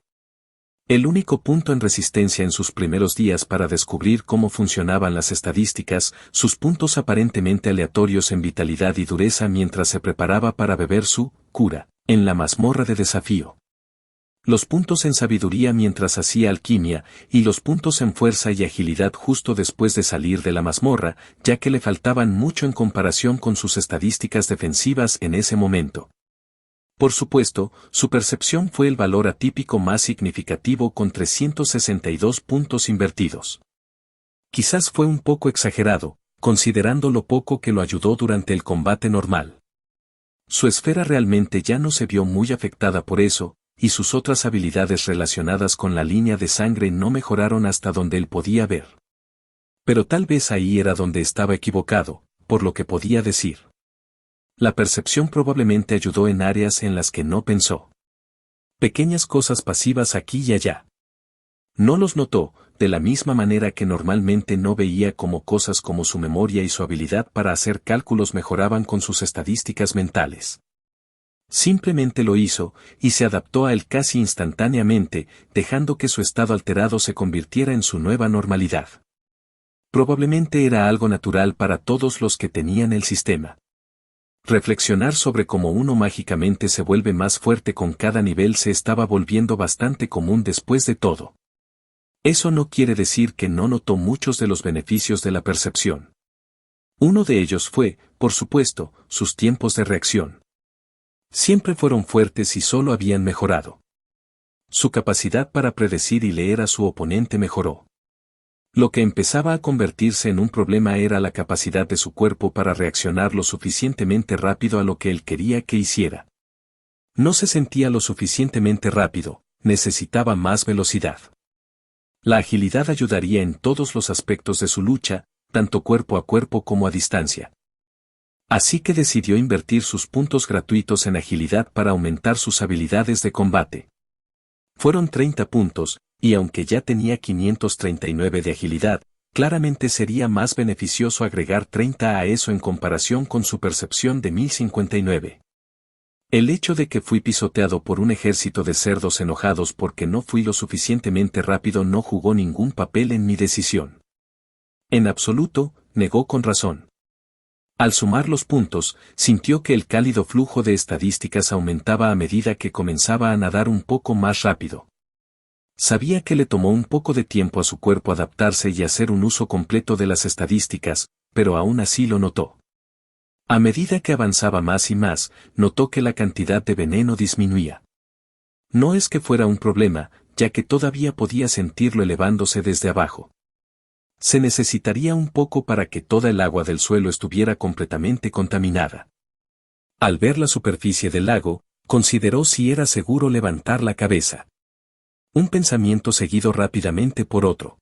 El único punto en resistencia en sus primeros días para descubrir cómo funcionaban las estadísticas, sus puntos aparentemente aleatorios en vitalidad y dureza mientras se preparaba para beber su cura, en la mazmorra de desafío. Los puntos en sabiduría mientras hacía alquimia, y los puntos en fuerza y agilidad justo después de salir de la mazmorra, ya que le faltaban mucho en comparación con sus estadísticas defensivas en ese momento. Por supuesto, su percepción fue el valor atípico más significativo con 362 puntos invertidos. Quizás fue un poco exagerado, considerando lo poco que lo ayudó durante el combate normal. Su esfera realmente ya no se vio muy afectada por eso, y sus otras habilidades relacionadas con la línea de sangre no mejoraron hasta donde él podía ver. Pero tal vez ahí era donde estaba equivocado, por lo que podía decir. La percepción probablemente ayudó en áreas en las que no pensó. Pequeñas cosas pasivas aquí y allá. No los notó, de la misma manera que normalmente no veía como cosas como su memoria y su habilidad para hacer cálculos mejoraban con sus estadísticas mentales. Simplemente lo hizo, y se adaptó a él casi instantáneamente, dejando que su estado alterado se convirtiera en su nueva normalidad. Probablemente era algo natural para todos los que tenían el sistema. Reflexionar sobre cómo uno mágicamente se vuelve más fuerte con cada nivel se estaba volviendo bastante común después de todo. Eso no quiere decir que no notó muchos de los beneficios de la percepción. Uno de ellos fue, por supuesto, sus tiempos de reacción. Siempre fueron fuertes y solo habían mejorado. Su capacidad para predecir y leer a su oponente mejoró. Lo que empezaba a convertirse en un problema era la capacidad de su cuerpo para reaccionar lo suficientemente rápido a lo que él quería que hiciera. No se sentía lo suficientemente rápido, necesitaba más velocidad. La agilidad ayudaría en todos los aspectos de su lucha, tanto cuerpo a cuerpo como a distancia. Así que decidió invertir sus puntos gratuitos en agilidad para aumentar sus habilidades de combate. Fueron 30 puntos, y aunque ya tenía 539 de agilidad, claramente sería más beneficioso agregar 30 a eso en comparación con su percepción de 1059. El hecho de que fui pisoteado por un ejército de cerdos enojados porque no fui lo suficientemente rápido no jugó ningún papel en mi decisión. En absoluto, negó con razón. Al sumar los puntos, sintió que el cálido flujo de estadísticas aumentaba a medida que comenzaba a nadar un poco más rápido. Sabía que le tomó un poco de tiempo a su cuerpo adaptarse y hacer un uso completo de las estadísticas, pero aún así lo notó. A medida que avanzaba más y más, notó que la cantidad de veneno disminuía. No es que fuera un problema, ya que todavía podía sentirlo elevándose desde abajo. Se necesitaría un poco para que toda el agua del suelo estuviera completamente contaminada. Al ver la superficie del lago, consideró si era seguro levantar la cabeza. Un pensamiento seguido rápidamente por otro.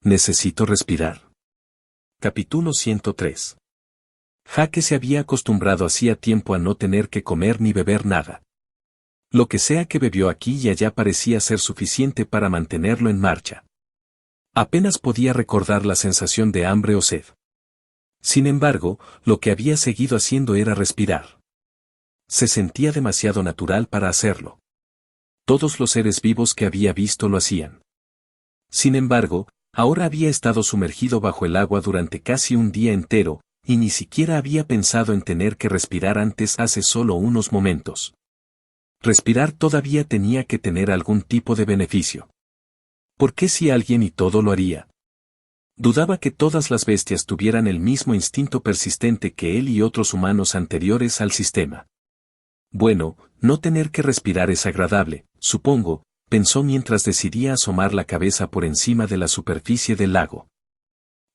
Necesito respirar. Capítulo 103. Jake se había acostumbrado hacía tiempo a no tener que comer ni beber nada. Lo que sea que bebió aquí y allá parecía ser suficiente para mantenerlo en marcha. Apenas podía recordar la sensación de hambre o sed. Sin embargo, lo que había seguido haciendo era respirar. Se sentía demasiado natural para hacerlo. Todos los seres vivos que había visto lo hacían. Sin embargo, ahora había estado sumergido bajo el agua durante casi un día entero, y ni siquiera había pensado en tener que respirar antes hace solo unos momentos. Respirar todavía tenía que tener algún tipo de beneficio. ¿Por qué si alguien y todo lo haría? Dudaba que todas las bestias tuvieran el mismo instinto persistente que él y otros humanos anteriores al sistema. Bueno, no tener que respirar es agradable, supongo, pensó mientras decidía asomar la cabeza por encima de la superficie del lago.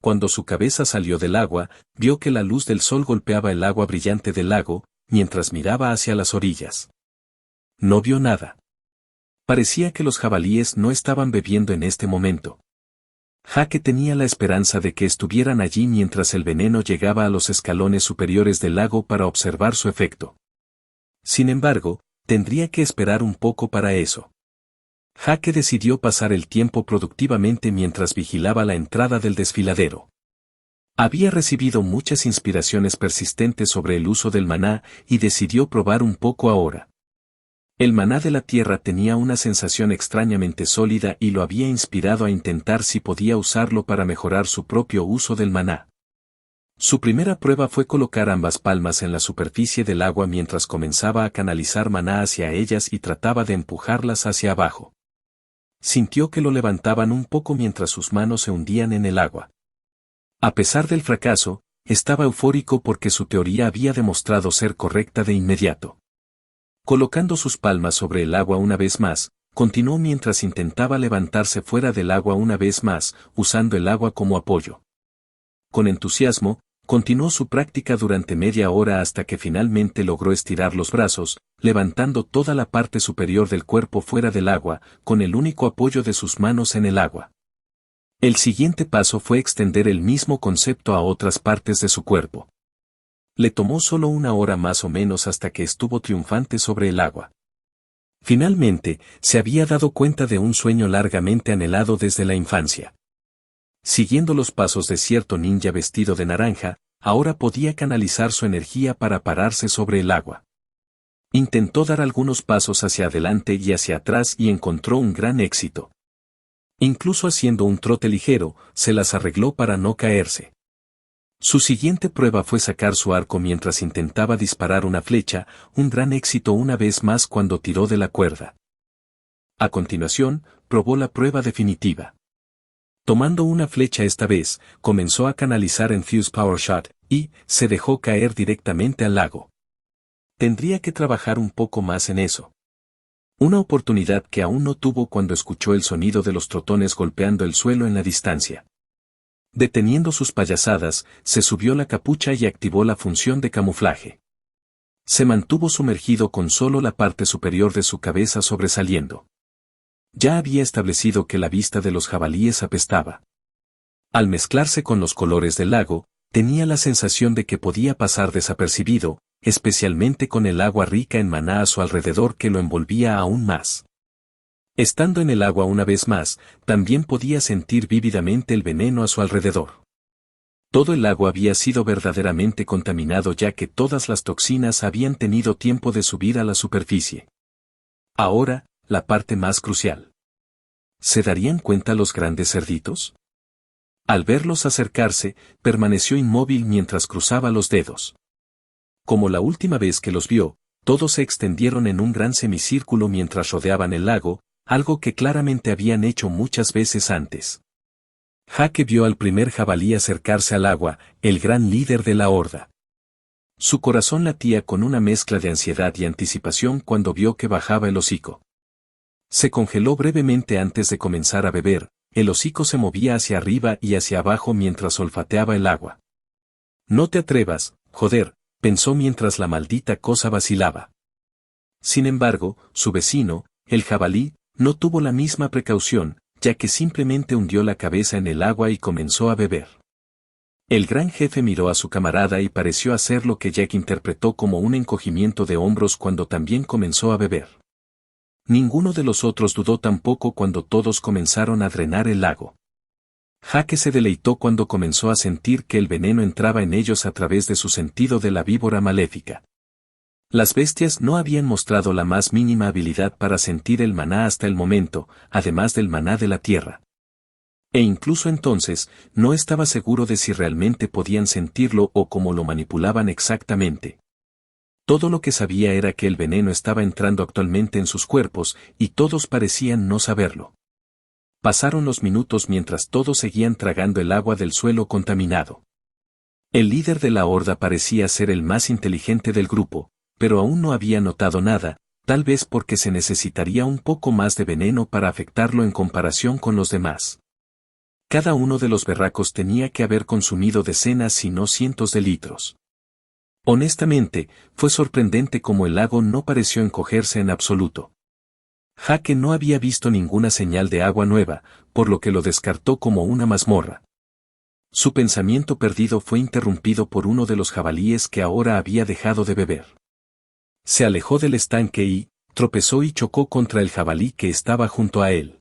Cuando su cabeza salió del agua, vio que la luz del sol golpeaba el agua brillante del lago, mientras miraba hacia las orillas. No vio nada. Parecía que los jabalíes no estaban bebiendo en este momento. Jake tenía la esperanza de que estuvieran allí mientras el veneno llegaba a los escalones superiores del lago para observar su efecto. Sin embargo, tendría que esperar un poco para eso. Jake decidió pasar el tiempo productivamente mientras vigilaba la entrada del desfiladero. Había recibido muchas inspiraciones persistentes sobre el uso del maná y decidió probar un poco ahora. El maná de la tierra tenía una sensación extrañamente sólida y lo había inspirado a intentar si podía usarlo para mejorar su propio uso del maná. Su primera prueba fue colocar ambas palmas en la superficie del agua mientras comenzaba a canalizar maná hacia ellas y trataba de empujarlas hacia abajo. Sintió que lo levantaban un poco mientras sus manos se hundían en el agua. A pesar del fracaso, estaba eufórico porque su teoría había demostrado ser correcta de inmediato. Colocando sus palmas sobre el agua una vez más, continuó mientras intentaba levantarse fuera del agua una vez más, usando el agua como apoyo. Con entusiasmo, continuó su práctica durante media hora hasta que finalmente logró estirar los brazos, levantando toda la parte superior del cuerpo fuera del agua, con el único apoyo de sus manos en el agua. El siguiente paso fue extender el mismo concepto a otras partes de su cuerpo. Le tomó solo una hora más o menos hasta que estuvo triunfante sobre el agua. Finalmente, se había dado cuenta de un sueño largamente anhelado desde la infancia. Siguiendo los pasos de cierto ninja vestido de naranja, ahora podía canalizar su energía para pararse sobre el agua. Intentó dar algunos pasos hacia adelante y hacia atrás y encontró un gran éxito. Incluso haciendo un trote ligero, se las arregló para no caerse. Su siguiente prueba fue sacar su arco mientras intentaba disparar una flecha, un gran éxito una vez más cuando tiró de la cuerda. A continuación, probó la prueba definitiva. Tomando una flecha esta vez, comenzó a canalizar en Fuse Power Shot, y se dejó caer directamente al lago. Tendría que trabajar un poco más en eso. Una oportunidad que aún no tuvo cuando escuchó el sonido de los trotones golpeando el suelo en la distancia. Deteniendo sus payasadas, se subió la capucha y activó la función de camuflaje. Se mantuvo sumergido con solo la parte superior de su cabeza sobresaliendo. Ya había establecido que la vista de los jabalíes apestaba. Al mezclarse con los colores del lago, tenía la sensación de que podía pasar desapercibido, especialmente con el agua rica en maná a su alrededor que lo envolvía aún más. Estando en el agua una vez más, también podía sentir vívidamente el veneno a su alrededor. Todo el lago había sido verdaderamente contaminado ya que todas las toxinas habían tenido tiempo de subir a la superficie. Ahora, la parte más crucial. ¿Se darían cuenta los grandes cerditos? Al verlos acercarse, permaneció inmóvil mientras cruzaba los dedos. Como la última vez que los vio, todos se extendieron en un gran semicírculo mientras rodeaban el lago, algo que claramente habían hecho muchas veces antes. Jake vio al primer jabalí acercarse al agua, el gran líder de la horda. Su corazón latía con una mezcla de ansiedad y anticipación cuando vio que bajaba el hocico. Se congeló brevemente antes de comenzar a beber, el hocico se movía hacia arriba y hacia abajo mientras olfateaba el agua. No te atrevas, joder, pensó mientras la maldita cosa vacilaba. Sin embargo, su vecino, el jabalí, no tuvo la misma precaución, ya que simplemente hundió la cabeza en el agua y comenzó a beber. El gran jefe miró a su camarada y pareció hacer lo que Jack interpretó como un encogimiento de hombros cuando también comenzó a beber. Ninguno de los otros dudó tampoco cuando todos comenzaron a drenar el lago. Jake se deleitó cuando comenzó a sentir que el veneno entraba en ellos a través de su sentido de la víbora maléfica. Las bestias no habían mostrado la más mínima habilidad para sentir el maná hasta el momento, además del maná de la tierra. E incluso entonces, no estaba seguro de si realmente podían sentirlo o cómo lo manipulaban exactamente. Todo lo que sabía era que el veneno estaba entrando actualmente en sus cuerpos, y todos parecían no saberlo. Pasaron los minutos mientras todos seguían tragando el agua del suelo contaminado. El líder de la horda parecía ser el más inteligente del grupo, pero aún no había notado nada, tal vez porque se necesitaría un poco más de veneno para afectarlo en comparación con los demás. Cada uno de los berracos tenía que haber consumido decenas si no cientos de litros. Honestamente, fue sorprendente cómo el lago no pareció encogerse en absoluto. Jake no había visto ninguna señal de agua nueva, por lo que lo descartó como una mazmorra. Su pensamiento perdido fue interrumpido por uno de los jabalíes que ahora había dejado de beber. Se alejó del estanque y, tropezó y chocó contra el jabalí que estaba junto a él.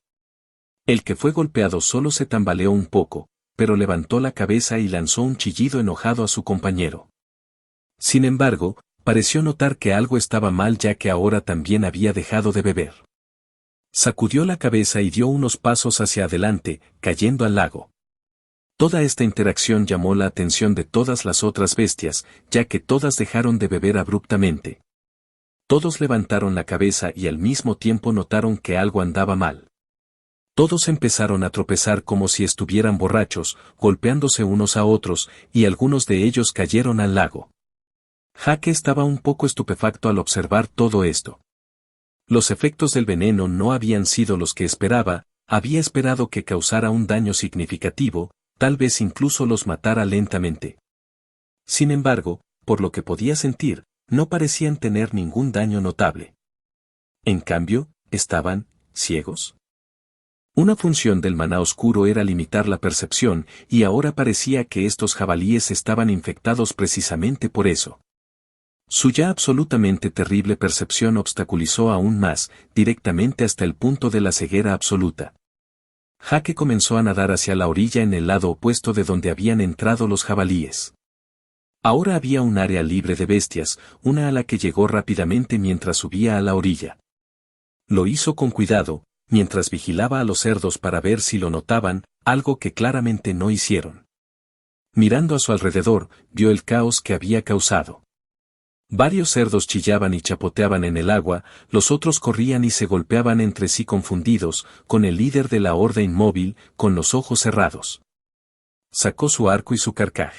El que fue golpeado solo se tambaleó un poco, pero levantó la cabeza y lanzó un chillido enojado a su compañero. Sin embargo, pareció notar que algo estaba mal ya que ahora también había dejado de beber. Sacudió la cabeza y dio unos pasos hacia adelante, cayendo al lago. Toda esta interacción llamó la atención de todas las otras bestias, ya que todas dejaron de beber abruptamente. Todos levantaron la cabeza y al mismo tiempo notaron que algo andaba mal. Todos empezaron a tropezar como si estuvieran borrachos, golpeándose unos a otros, y algunos de ellos cayeron al lago. Jake estaba un poco estupefacto al observar todo esto. Los efectos del veneno no habían sido los que esperaba, había esperado que causara un daño significativo, tal vez incluso los matara lentamente. Sin embargo, por lo que podía sentir, no parecían tener ningún daño notable. En cambio, estaban ciegos. Una función del maná oscuro era limitar la percepción, y ahora parecía que estos jabalíes estaban infectados precisamente por eso. Su ya absolutamente terrible percepción obstaculizó aún más, directamente hasta el punto de la ceguera absoluta. Jake comenzó a nadar hacia la orilla en el lado opuesto de donde habían entrado los jabalíes. Ahora había un área libre de bestias, una a la que llegó rápidamente mientras subía a la orilla. Lo hizo con cuidado, mientras vigilaba a los cerdos para ver si lo notaban, algo que claramente no hicieron. Mirando a su alrededor, vio el caos que había causado. Varios cerdos chillaban y chapoteaban en el agua, los otros corrían y se golpeaban entre sí confundidos, con el líder de la horda inmóvil, con los ojos cerrados. Sacó su arco y su carcaj.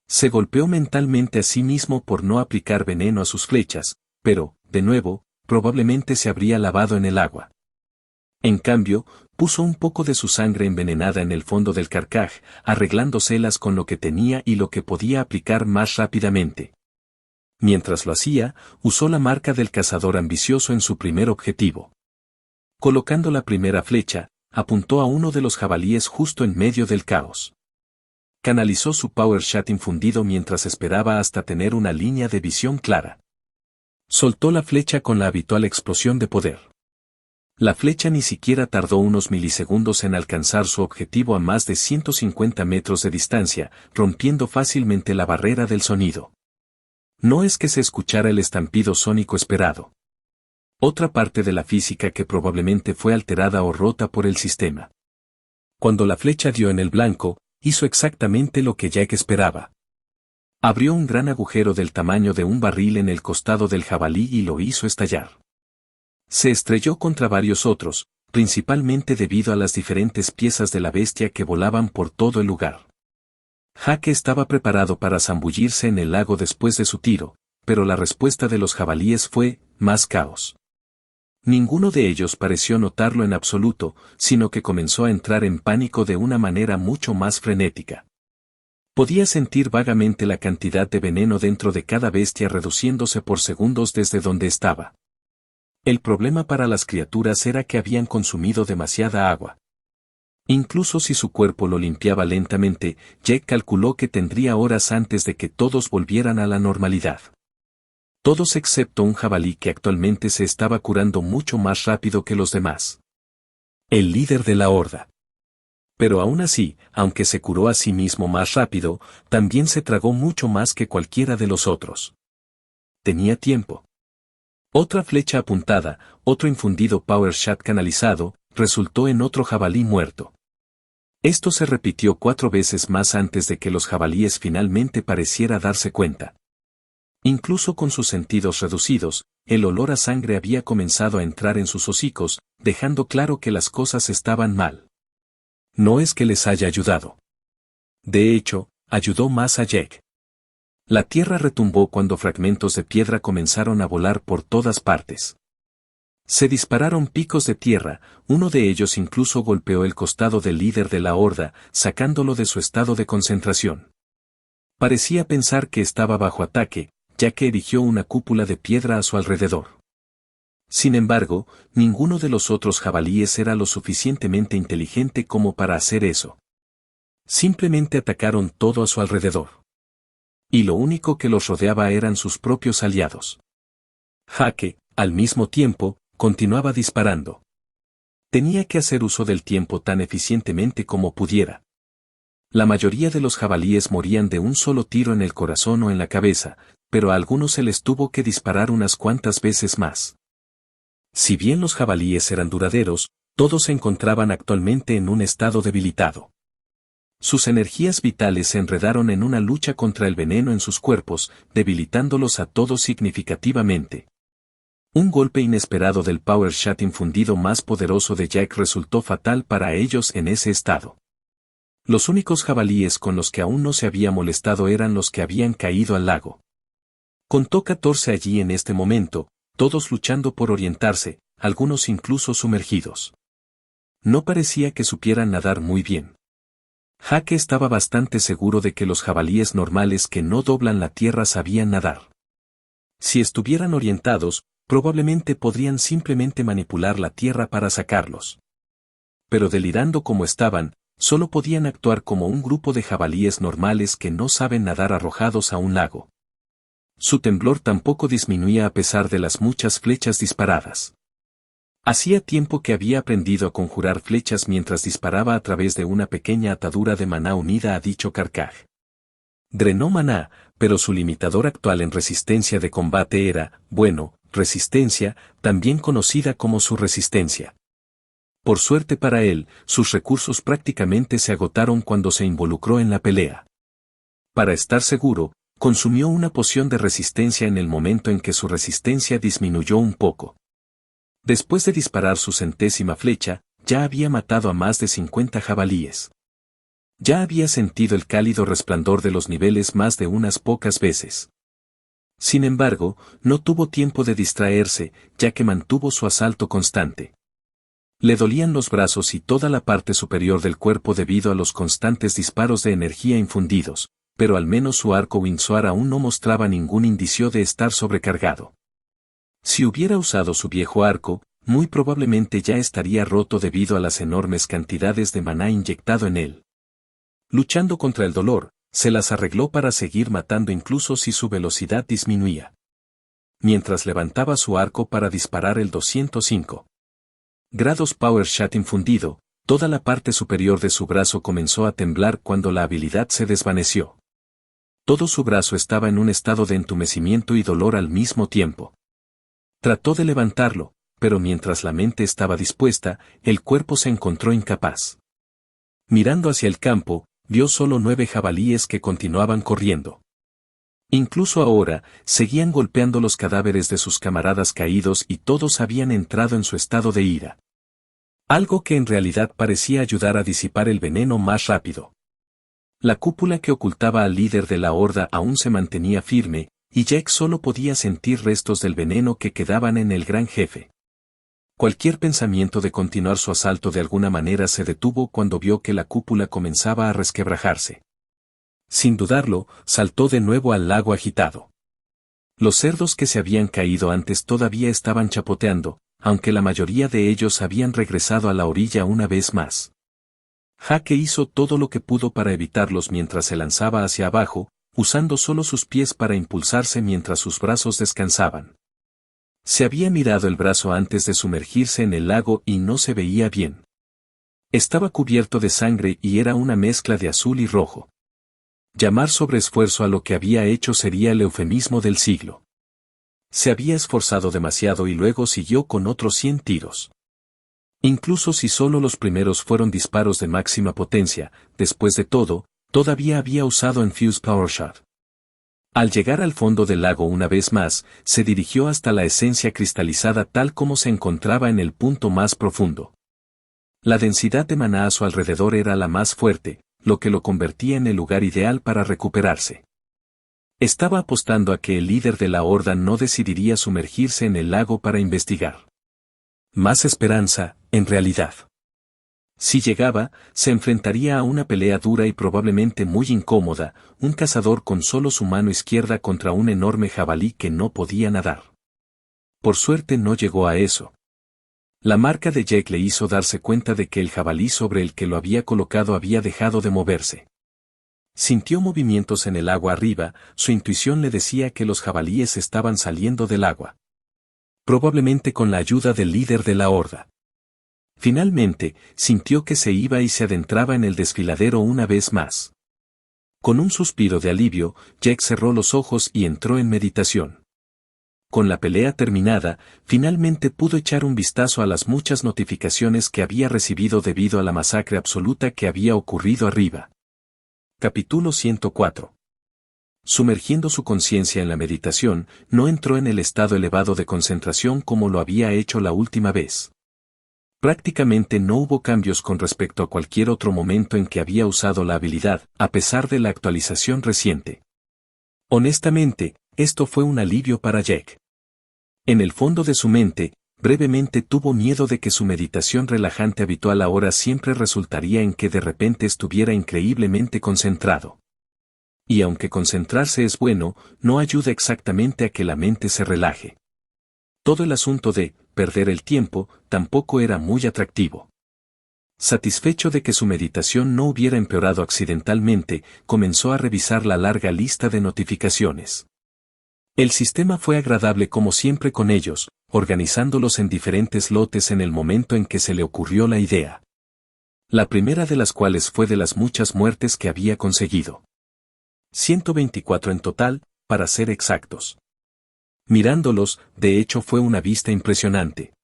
Se golpeó mentalmente a sí mismo por no aplicar veneno a sus flechas, pero, de nuevo, probablemente se habría lavado en el agua. En cambio, puso un poco de su sangre envenenada en el fondo del carcaj, arreglándoselas con lo que tenía y lo que podía aplicar más rápidamente. Mientras lo hacía, usó la marca del cazador ambicioso en su primer objetivo. Colocando la primera flecha, apuntó a uno de los jabalíes justo en medio del caos. Canalizó su power shot infundido mientras esperaba hasta tener una línea de visión clara. Soltó la flecha con la habitual explosión de poder. La flecha ni siquiera tardó unos milisegundos en alcanzar su objetivo a más de 150 metros de distancia, rompiendo fácilmente la barrera del sonido. No es que se escuchara el estampido sónico esperado. Otra parte de la física que probablemente fue alterada o rota por el sistema. Cuando la flecha dio en el blanco, hizo exactamente lo que Jack esperaba. Abrió un gran agujero del tamaño de un barril en el costado del jabalí y lo hizo estallar. Se estrelló contra varios otros, principalmente debido a las diferentes piezas de la bestia que volaban por todo el lugar. Jake estaba preparado para zambullirse en el lago después de su tiro, pero la respuesta de los jabalíes fue, más caos. Ninguno de ellos pareció notarlo en absoluto, sino que comenzó a entrar en pánico de una manera mucho más frenética. Podía sentir vagamente la cantidad de veneno dentro de cada bestia reduciéndose por segundos desde donde estaba. El problema para las criaturas era que habían consumido demasiada agua. Incluso si su cuerpo lo limpiaba lentamente, Jack calculó que tendría horas antes de que todos volvieran a la normalidad. Todos excepto un jabalí que actualmente se estaba curando mucho más rápido que los demás. El líder de la horda. Pero aún así, aunque se curó a sí mismo más rápido, también se tragó mucho más que cualquiera de los otros. Tenía tiempo. Otra flecha apuntada, otro infundido power shot canalizado, resultó en otro jabalí muerto. Esto se repitió 4 veces más antes de que los jabalíes finalmente pareciera darse cuenta. Incluso con sus sentidos reducidos, el olor a sangre había comenzado a entrar en sus hocicos, dejando claro que las cosas estaban mal. No es que les haya ayudado. De hecho, ayudó más a Jack. La tierra retumbó cuando fragmentos de piedra comenzaron a volar por todas partes. Se dispararon picos de tierra, uno de ellos incluso golpeó el costado del líder de la horda, sacándolo de su estado de concentración. Parecía pensar que estaba bajo ataque, ya que erigió una cúpula de piedra a su alrededor. Sin embargo, ninguno de los otros jabalíes era lo suficientemente inteligente como para hacer eso. Simplemente atacaron todo a su alrededor. Y lo único que los rodeaba eran sus propios aliados. Jake, al mismo tiempo, continuaba disparando. Tenía que hacer uso del tiempo tan eficientemente como pudiera. La mayoría de los jabalíes morían de un solo tiro en el corazón o en la cabeza, pero a algunos se les tuvo que disparar unas cuantas veces más. Si bien los jabalíes eran duraderos, todos se encontraban actualmente en un estado debilitado. Sus energías vitales se enredaron en una lucha contra el veneno en sus cuerpos, debilitándolos a todos significativamente. Un golpe inesperado del power shot infundido más poderoso de Jack resultó fatal para ellos en ese estado. Los únicos jabalíes con los que aún no se había molestado eran los que habían caído al lago. Contó 14 allí en este momento, todos luchando por orientarse, algunos incluso sumergidos. No parecía que supieran nadar muy bien. Jake estaba bastante seguro de que los jabalíes normales que no doblan la tierra sabían nadar. Si estuvieran orientados, probablemente podrían simplemente manipular la tierra para sacarlos. Pero delirando como estaban, solo podían actuar como un grupo de jabalíes normales que no saben nadar arrojados a un lago. Su temblor tampoco disminuía a pesar de las muchas flechas disparadas. Hacía tiempo que había aprendido a conjurar flechas mientras disparaba a través de una pequeña atadura de maná unida a dicho carcaj. Drenó maná, pero su limitador actual en resistencia de combate era, bueno, resistencia, también conocida como su resistencia. Por suerte para él, sus recursos prácticamente se agotaron cuando se involucró en la pelea. Para estar seguro, Consumió una poción de resistencia en el momento en que su resistencia disminuyó un poco. Después de disparar su 100ª flecha, ya había matado a más de 50 jabalíes. Ya había sentido el cálido resplandor de los niveles más de unas pocas veces. Sin embargo, no tuvo tiempo de distraerse, ya que mantuvo su asalto constante. Le dolían los brazos y toda la parte superior del cuerpo debido a los constantes disparos de energía infundidos, pero al menos su arco Windsor aún no mostraba ningún indicio de estar sobrecargado. Si hubiera usado su viejo arco, muy probablemente ya estaría roto debido a las enormes cantidades de maná inyectado en él. Luchando contra el dolor, se las arregló para seguir matando incluso si su velocidad disminuía. Mientras levantaba su arco para disparar el 205 grados Power Shot infundido, toda la parte superior de su brazo comenzó a temblar cuando la habilidad se desvaneció. Todo su brazo estaba en un estado de entumecimiento y dolor al mismo tiempo. Trató de levantarlo, pero mientras la mente estaba dispuesta, el cuerpo se encontró incapaz. Mirando hacia el campo, vio solo 9 jabalíes que continuaban corriendo. Incluso ahora, seguían golpeando los cadáveres de sus camaradas caídos y todos habían entrado en su estado de ira. Algo que en realidad parecía ayudar a disipar el veneno más rápido. La cúpula que ocultaba al líder de la horda aún se mantenía firme, y Jack solo podía sentir restos del veneno que quedaban en el gran jefe. Cualquier pensamiento de continuar su asalto de alguna manera se detuvo cuando vio que la cúpula comenzaba a resquebrajarse. Sin dudarlo, saltó de nuevo al lago agitado. Los cerdos que se habían caído antes todavía estaban chapoteando, aunque la mayoría de ellos habían regresado a la orilla una vez más. Jake hizo todo lo que pudo para evitarlos mientras se lanzaba hacia abajo, usando solo sus pies para impulsarse mientras sus brazos descansaban. Se había mirado el brazo antes de sumergirse en el lago y no se veía bien. Estaba cubierto de sangre y era una mezcla de azul y rojo. Llamar sobreesfuerzo a lo que había hecho sería el eufemismo del siglo. Se había esforzado demasiado y luego siguió con otros 100 tiros. Incluso si solo los primeros fueron disparos de máxima potencia, después de todo, todavía había usado Infused Power Shot. Al llegar al fondo del lago una vez más, se dirigió hasta la esencia cristalizada tal como se encontraba en el punto más profundo. La densidad de maná a su alrededor era la más fuerte, lo que lo convertía en el lugar ideal para recuperarse. Estaba apostando a que el líder de la horda no decidiría sumergirse en el lago para investigar. Más esperanza, en realidad. Si llegaba, se enfrentaría a una pelea dura y probablemente muy incómoda, un cazador con solo su mano izquierda contra un enorme jabalí que no podía nadar. Por suerte no llegó a eso. La marca de Jack le hizo darse cuenta de que el jabalí sobre el que lo había colocado había dejado de moverse. Sintió movimientos en el agua arriba, su intuición le decía que los jabalíes estaban saliendo del agua. Probablemente con la ayuda del líder de la horda. Finalmente, sintió que se iba y se adentraba en el desfiladero una vez más. Con un suspiro de alivio, Jack cerró los ojos y entró en meditación. Con la pelea terminada, finalmente pudo echar un vistazo a las muchas notificaciones que había recibido debido a la masacre absoluta que había ocurrido arriba. Capítulo 104. Sumergiendo su conciencia en la meditación, no entró en el estado elevado de concentración como lo había hecho la última vez. Prácticamente no hubo cambios con respecto a cualquier otro momento en que había usado la habilidad, a pesar de la actualización reciente. Honestamente, esto fue un alivio para Jack. En el fondo de su mente, brevemente tuvo miedo de que su meditación relajante habitual ahora siempre resultaría en que de repente estuviera increíblemente concentrado. Y aunque concentrarse es bueno, no ayuda exactamente a que la mente se relaje. Todo el asunto de perder el tiempo tampoco era muy atractivo. Satisfecho de que su meditación no hubiera empeorado accidentalmente, comenzó a revisar la larga lista de notificaciones. El sistema fue agradable como siempre con ellos, organizándolos en diferentes lotes en el momento en que se le ocurrió la idea. La primera de las cuales fue de las muchas muertes que había conseguido. 124 en total, para ser exactos. Mirándolos, de hecho fue una vista impresionante.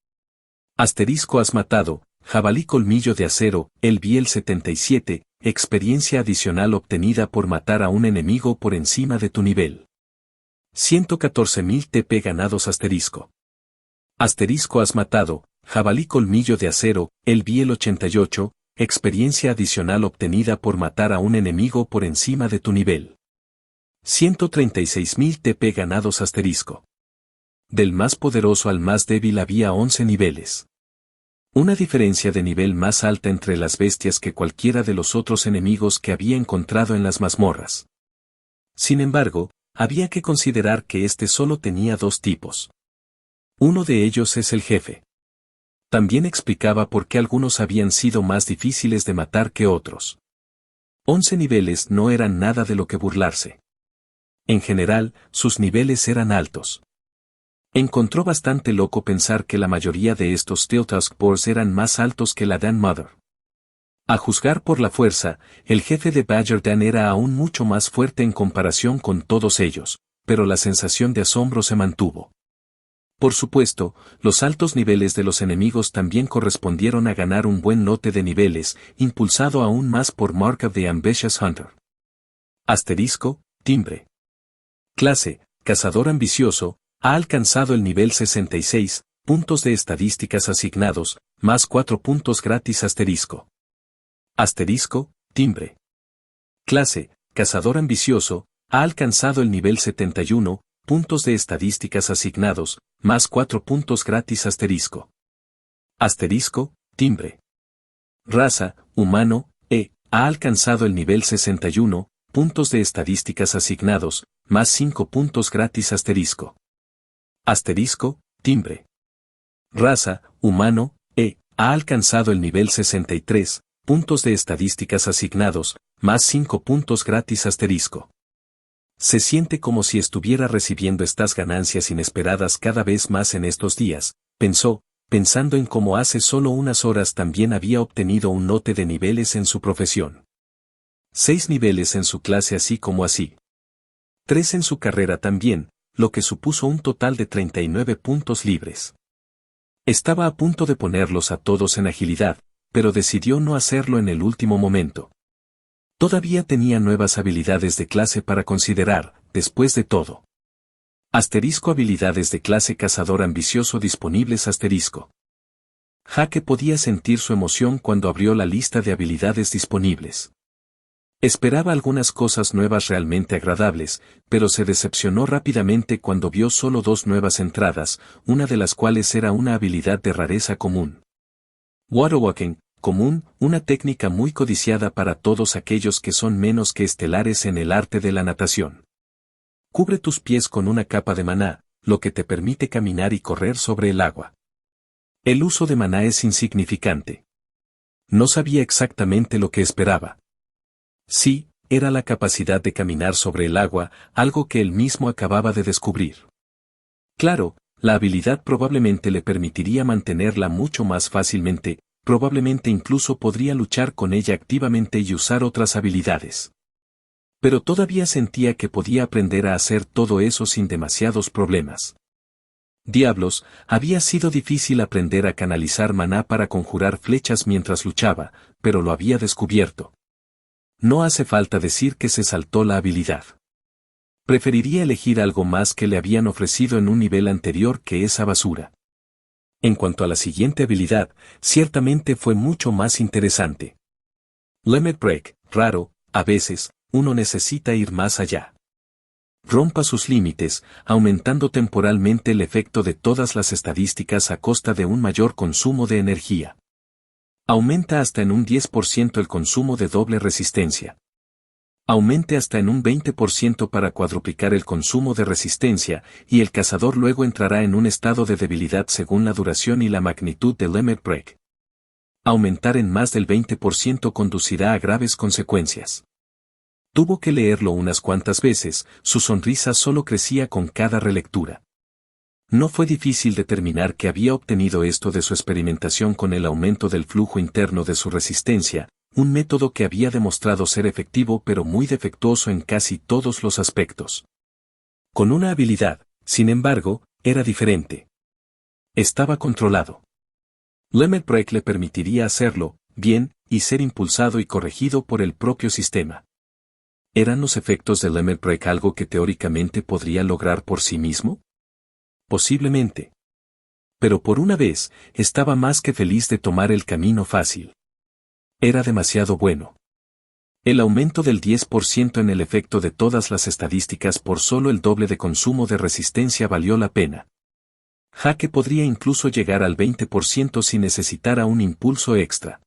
Asterisco has matado, Jabalí colmillo de acero, el Biel 77, experiencia adicional obtenida por matar a un enemigo por encima de tu nivel. 114.000 TP ganados asterisco. Asterisco has matado, jabalí colmillo de acero, el Biel 88, experiencia adicional obtenida por matar a un enemigo por encima de tu nivel. 136.000 TP ganados asterisco. Del más poderoso al más débil había 11 niveles. Una diferencia de nivel más alta entre las bestias que cualquiera de los otros enemigos que había encontrado en las mazmorras. Sin embargo, había que considerar que este solo tenía dos tipos. Uno de ellos es el jefe. También explicaba por qué algunos habían sido más difíciles de matar que otros. 11 niveles no eran nada de lo que burlarse. En general, sus niveles eran altos. Encontró bastante loco pensar que la mayoría de estos Steel Tusk Boars eran más altos que la Dan Mother. A juzgar por la fuerza, el jefe de Badger Dan era aún mucho más fuerte en comparación con todos ellos, pero la sensación de asombro se mantuvo. Por supuesto, los altos niveles de los enemigos también correspondieron a ganar un buen lote de niveles, impulsado aún más por Mark of the Ambitious Hunter. Asterisco, timbre. Clase, cazador ambicioso, ha alcanzado el nivel 66, puntos de estadísticas asignados, más 4 puntos gratis asterisco. Asterisco, timbre. Clase, cazador ambicioso, ha alcanzado el nivel 71, puntos de estadísticas asignados, más 4 puntos gratis asterisco. Asterisco, timbre. Raza, humano, ha alcanzado el nivel 61, puntos de estadísticas asignados, más 5 puntos gratis asterisco. Asterisco, timbre. Raza, humano, ha alcanzado el nivel 63, puntos de estadísticas asignados, más 5 puntos gratis asterisco. Se siente como si estuviera recibiendo estas ganancias inesperadas cada vez más en estos días, pensó, pensando en cómo hace solo unas horas también había obtenido un lote de niveles en su profesión. 6 niveles en su clase así como así. 3 en su carrera también, lo que supuso un total de 39 puntos libres. Estaba a punto de ponerlos a todos en agilidad, pero decidió no hacerlo en el último momento. Todavía tenía nuevas habilidades de clase para considerar, después de todo. Asterisco habilidades de clase cazador ambicioso disponibles asterisco. Jaque podía sentir su emoción cuando abrió la lista de habilidades disponibles. Esperaba algunas cosas nuevas realmente agradables, pero se decepcionó rápidamente cuando vio solo 2 nuevas entradas, una de las cuales era una habilidad de rareza común. Waterwalking, común, una técnica muy codiciada para todos aquellos que son menos que estelares en el arte de la natación. Cubre tus pies con una capa de maná, lo que te permite caminar y correr sobre el agua. El uso de maná es insignificante. No sabía exactamente lo que esperaba. Sí, era la capacidad de caminar sobre el agua, algo que él mismo acababa de descubrir. Claro, la habilidad probablemente le permitiría mantenerla mucho más fácilmente, probablemente incluso podría luchar con ella activamente y usar otras habilidades. Pero todavía sentía que podía aprender a hacer todo eso sin demasiados problemas. Diablos, había sido difícil aprender a canalizar maná para conjurar flechas mientras luchaba, pero lo había descubierto. No hace falta decir que se saltó la habilidad. Preferiría elegir algo más que le habían ofrecido en un nivel anterior que esa basura. En cuanto a la siguiente habilidad, ciertamente fue mucho más interesante. Limit Break, raro, a veces, uno necesita ir más allá. Rompa sus límites, aumentando temporalmente el efecto de todas las estadísticas a costa de un mayor consumo de energía. Aumenta hasta en un 10% el consumo de doble resistencia. Aumente hasta en un 20% para cuadruplicar el consumo de resistencia, y el cazador luego entrará en un estado de debilidad según la duración y la magnitud del Limit Break. Aumentar en más del 20% conducirá a graves consecuencias. Tuvo que leerlo unas cuantas veces, su sonrisa solo crecía con cada relectura. No fue difícil determinar que había obtenido esto de su experimentación con el aumento del flujo interno de su resistencia, un método que había demostrado ser efectivo pero muy defectuoso en casi todos los aspectos. Con una habilidad, sin embargo, era diferente. Estaba controlado. Limit Break le permitiría hacerlo, bien, y ser impulsado y corregido por el propio sistema. ¿Eran los efectos de Limit Break algo que teóricamente podría lograr por sí mismo? Posiblemente. Pero por una vez, estaba más que feliz de tomar el camino fácil. Era demasiado bueno. El aumento del 10% en el efecto de todas las estadísticas por solo el doble de consumo de resistencia valió la pena. Jaque podría incluso llegar al 20% si necesitara un impulso extra.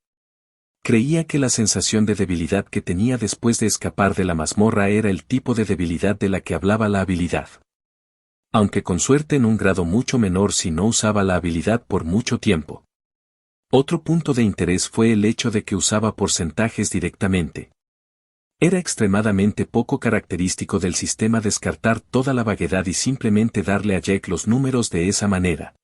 Creía que la sensación de debilidad que tenía después de escapar de la mazmorra era el tipo de debilidad de la que hablaba la habilidad. Aunque con suerte en un grado mucho menor si no usaba la habilidad por mucho tiempo. Otro punto de interés fue el hecho de que usaba porcentajes directamente. Era extremadamente poco característico del sistema descartar toda la vaguedad y simplemente darle a Jack los números de esa manera.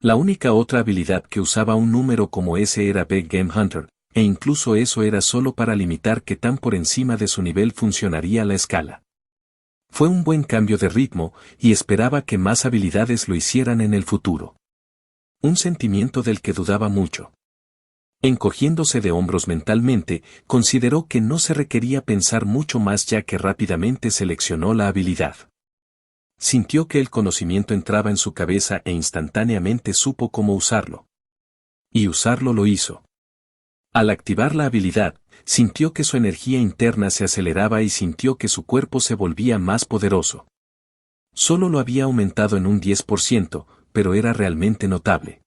La única otra habilidad que usaba un número como ese era Big Game Hunter, e incluso eso era solo para limitar qué tan por encima de su nivel funcionaría la escala. Fue un buen cambio de ritmo, y esperaba que más habilidades lo hicieran en el futuro. Un sentimiento del que dudaba mucho. Encogiéndose de hombros mentalmente, consideró que no se requería pensar mucho más ya que rápidamente seleccionó la habilidad. Sintió que el conocimiento entraba en su cabeza e instantáneamente supo cómo usarlo. Y usarlo lo hizo. Al activar la habilidad, sintió que su energía interna se aceleraba y sintió que su cuerpo se volvía más poderoso. Solo lo había aumentado en un 10%, pero era realmente notable.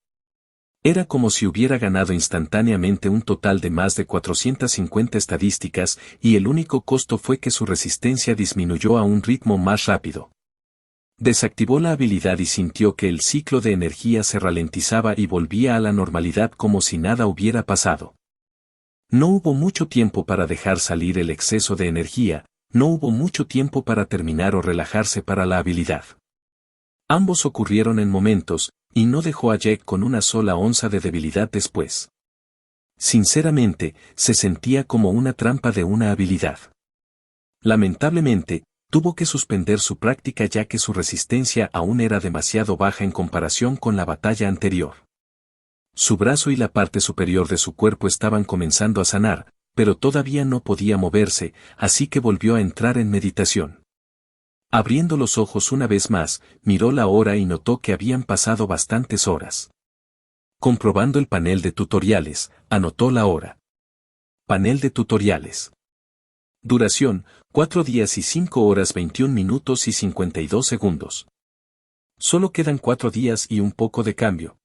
Era como si hubiera ganado instantáneamente un total de más de 450 estadísticas y el único costo fue que su resistencia disminuyó a un ritmo más rápido. Desactivó la habilidad y sintió que el ciclo de energía se ralentizaba y volvía a la normalidad como si nada hubiera pasado. No hubo mucho tiempo para dejar salir el exceso de energía, no hubo mucho tiempo para terminar o relajarse para la habilidad. Ambos ocurrieron en momentos, y no dejó a Jack con una sola onza de debilidad después. Sinceramente, se sentía como una trampa de una habilidad. Lamentablemente, tuvo que suspender su práctica ya que su resistencia aún era demasiado baja en comparación con la batalla anterior. Su brazo y la parte superior de su cuerpo estaban comenzando a sanar, pero todavía no podía moverse, así que volvió a entrar en meditación. Abriendo los ojos una vez más, miró la hora y notó que habían pasado bastantes horas. Comprobando el panel de tutoriales, anotó la hora. Panel de tutoriales. Duración, 4 días y 5 horas 21 minutos y 52 segundos. Solo quedan 4 días y un poco de cambio.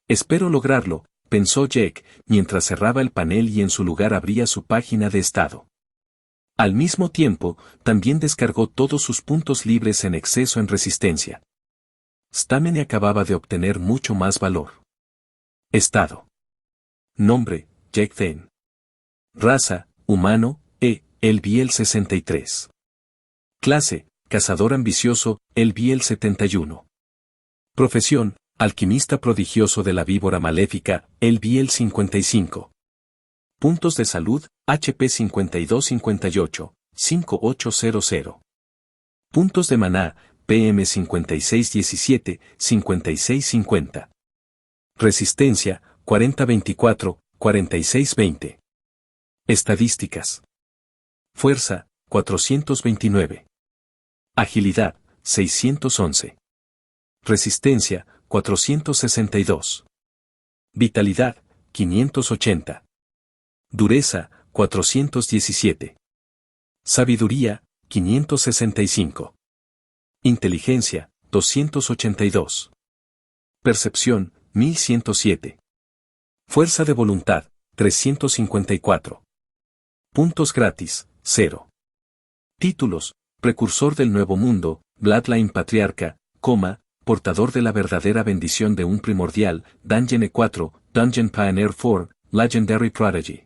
Espero lograrlo, pensó Jack, mientras cerraba el panel y en su lugar abría su página de estado. Al mismo tiempo, también descargó todos sus puntos libres en exceso en resistencia. Stamina acababa de obtener mucho más valor. Estado. Nombre, Jack Thane. Raza, humano, el Biel 63. Clase, cazador ambicioso, el Biel 71. Profesión, alquimista prodigioso de la víbora maléfica, el Biel 55. Puntos de salud, HP 5258, 5800. Puntos de maná, PM 5617, 5650. Resistencia, 4024, 4620. Estadísticas. Fuerza, 429. Agilidad, 611. Resistencia, 462. Vitalidad, 580. Dureza, 417. Sabiduría, 565. Inteligencia, 282. Percepción, 1107. Fuerza de voluntad, 354. Puntos gratis, 0. Títulos, precursor del nuevo mundo, Bloodline Patriarca, portador de la verdadera bendición de un primordial, Dungeon E4, Dungeon Pioneer 4, Legendary Prodigy.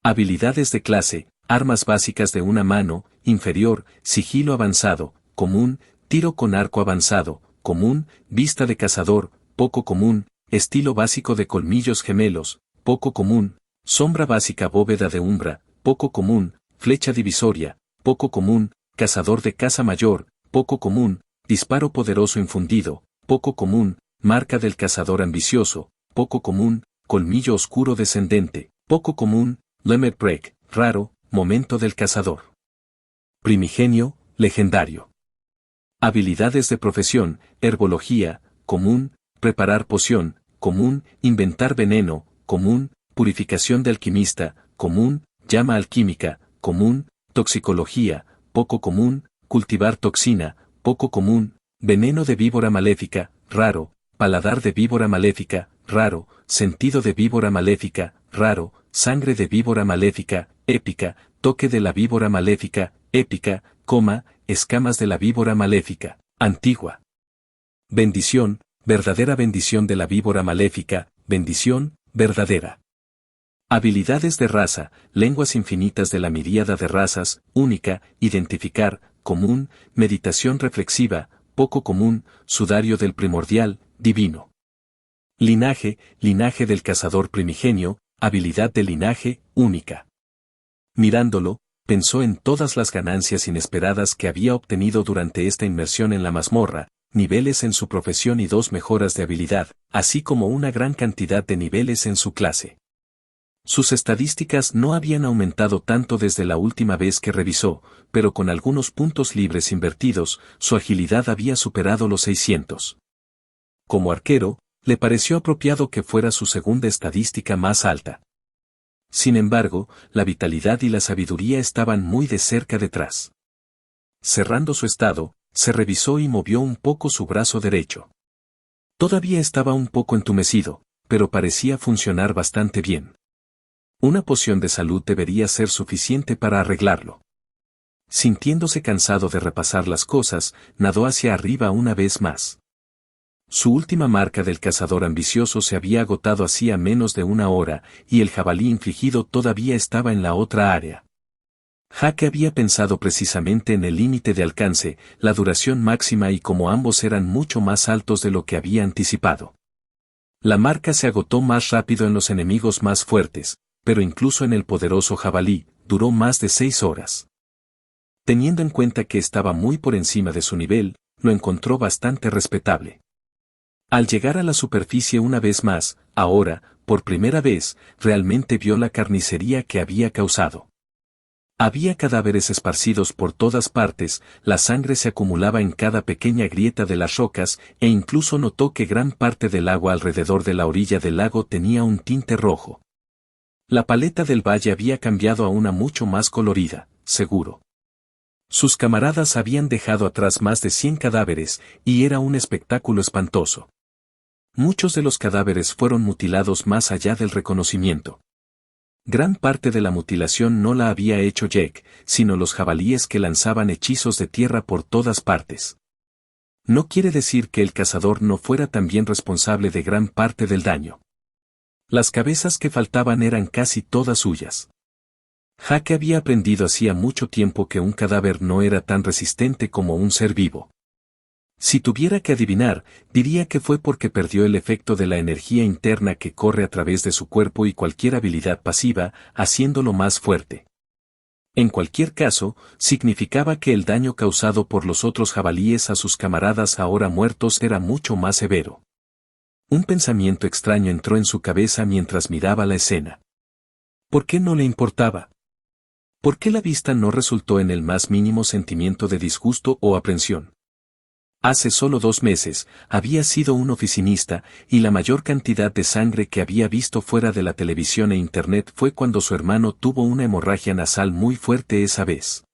Habilidades de clase, armas básicas de una mano, inferior, sigilo avanzado, común, tiro con arco avanzado, común, vista de cazador, poco común, estilo básico de colmillos gemelos, poco común, sombra básica bóveda de umbra, poco común, flecha divisoria, poco común, cazador de caza mayor, poco común, disparo poderoso infundido, poco común, marca del cazador ambicioso, poco común, colmillo oscuro descendente, poco común, lemmet break, raro, momento del cazador. Primigenio, legendario. Habilidades de profesión, herbología, común, preparar poción, común, inventar veneno, común, purificación de alquimista, común, llama alquímica, común, toxicología, poco común, cultivar toxina, poco común, veneno de víbora maléfica, raro, paladar de víbora maléfica, raro, sentido de víbora maléfica, raro, sangre de víbora maléfica, épica, toque de la víbora maléfica, épica, coma, escamas de la víbora maléfica, antigua. Bendición, verdadera bendición de la víbora maléfica, bendición, verdadera. Habilidades de raza, lenguas infinitas de la miríada de razas, única, identificar, común, meditación reflexiva, poco común, sudario del primordial, divino. Linaje, linaje del cazador primigenio, habilidad de linaje, única. Mirándolo, pensó en todas las ganancias inesperadas que había obtenido durante esta inmersión en la mazmorra, niveles en su profesión y 2 mejoras de habilidad, así como una gran cantidad de niveles en su clase. Sus estadísticas no habían aumentado tanto desde la última vez que revisó, pero con algunos puntos libres invertidos, su agilidad había superado los 600. Como arquero, le pareció apropiado que fuera su segunda estadística más alta. Sin embargo, la vitalidad y la sabiduría estaban muy de cerca detrás. Cerrando su estado, se revisó y movió un poco su brazo derecho. Todavía estaba un poco entumecido, pero parecía funcionar bastante bien. Una poción de salud debería ser suficiente para arreglarlo. Sintiéndose cansado de repasar las cosas, nadó hacia arriba una vez más. Su última marca del cazador ambicioso se había agotado hacía menos de 1 hora, y el jabalí infligido todavía estaba en la otra área. Jake había pensado precisamente en el límite de alcance, la duración máxima y como ambos eran mucho más altos de lo que había anticipado. La marca se agotó más rápido en los enemigos más fuertes, pero incluso en el poderoso jabalí, duró más de 6 horas. Teniendo en cuenta que estaba muy por encima de su nivel, lo encontró bastante respetable. Al llegar a la superficie una vez más, ahora, por primera vez, realmente vio la carnicería que había causado. Había cadáveres esparcidos por todas partes, la sangre se acumulaba en cada pequeña grieta de las rocas, e incluso notó que gran parte del agua alrededor de la orilla del lago tenía un tinte rojo. La paleta del valle había cambiado a una mucho más colorida, seguro. Sus camaradas habían dejado atrás más de 100 cadáveres, y era un espectáculo espantoso. Muchos de los cadáveres fueron mutilados más allá del reconocimiento. Gran parte de la mutilación no la había hecho Jake, sino los jabalíes que lanzaban hechizos de tierra por todas partes. No quiere decir que el cazador no fuera también responsable de gran parte del daño. Las cabezas que faltaban eran casi todas suyas. Jake había aprendido hacía mucho tiempo que un cadáver no era tan resistente como un ser vivo. Si tuviera que adivinar, diría que fue porque perdió el efecto de la energía interna que corre a través de su cuerpo y cualquier habilidad pasiva, haciéndolo más fuerte. En cualquier caso, significaba que el daño causado por los otros jabalíes a sus camaradas ahora muertos era mucho más severo. Un pensamiento extraño entró en su cabeza mientras miraba la escena. ¿Por qué no le importaba? ¿Por qué la vista no resultó en el más mínimo sentimiento de disgusto o aprensión? Hace solo 2 meses, había sido un oficinista, y la mayor cantidad de sangre que había visto fuera de la televisión e internet fue cuando su hermano tuvo una hemorragia nasal muy fuerte esa vez.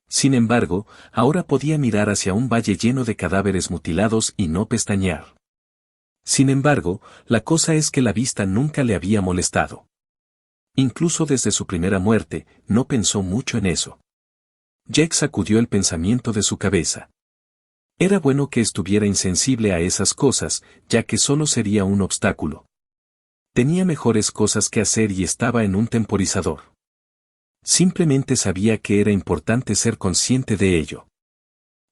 Sin embargo, ahora podía mirar hacia un valle lleno de cadáveres mutilados y no pestañear. Sin embargo, la cosa es que la vista nunca le había molestado. Incluso desde su primera muerte, no pensó mucho en eso. Jake sacudió el pensamiento de su cabeza. Era bueno que estuviera insensible a esas cosas, ya que solo sería un obstáculo. Tenía mejores cosas que hacer y estaba en un temporizador. Simplemente sabía que era importante ser consciente de ello.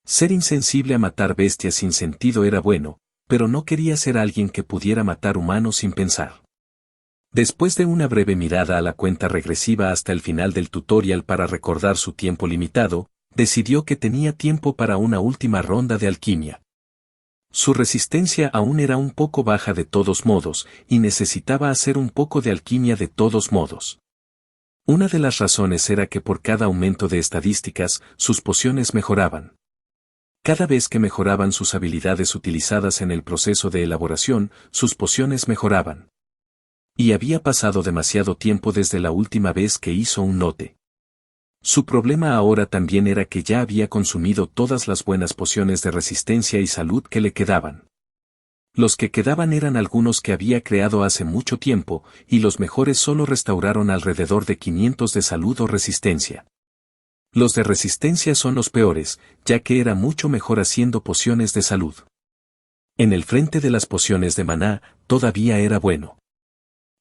Ser insensible a matar bestias sin sentido era bueno, pero no quería ser alguien que pudiera matar humanos sin pensar. Después de una breve mirada a la cuenta regresiva hasta el final del tutorial para recordar su tiempo limitado, decidió que tenía tiempo para una última ronda de alquimia. Su resistencia aún era un poco baja de todos modos, y necesitaba hacer un poco de alquimia de todos modos. Una de las razones era que por cada aumento de estadísticas, sus pociones mejoraban. Cada vez que mejoraban sus habilidades utilizadas en el proceso de elaboración, sus pociones mejoraban. Y había pasado demasiado tiempo desde la última vez que hizo un lote. Su problema ahora también era que ya había consumido todas las buenas pociones de resistencia y salud que le quedaban. Los que quedaban eran algunos que había creado hace mucho tiempo, y los mejores solo restauraron alrededor de 500 de salud o resistencia. Los de resistencia son los peores, ya que era mucho mejor haciendo pociones de salud. En el frente de las pociones de maná, todavía era bueno.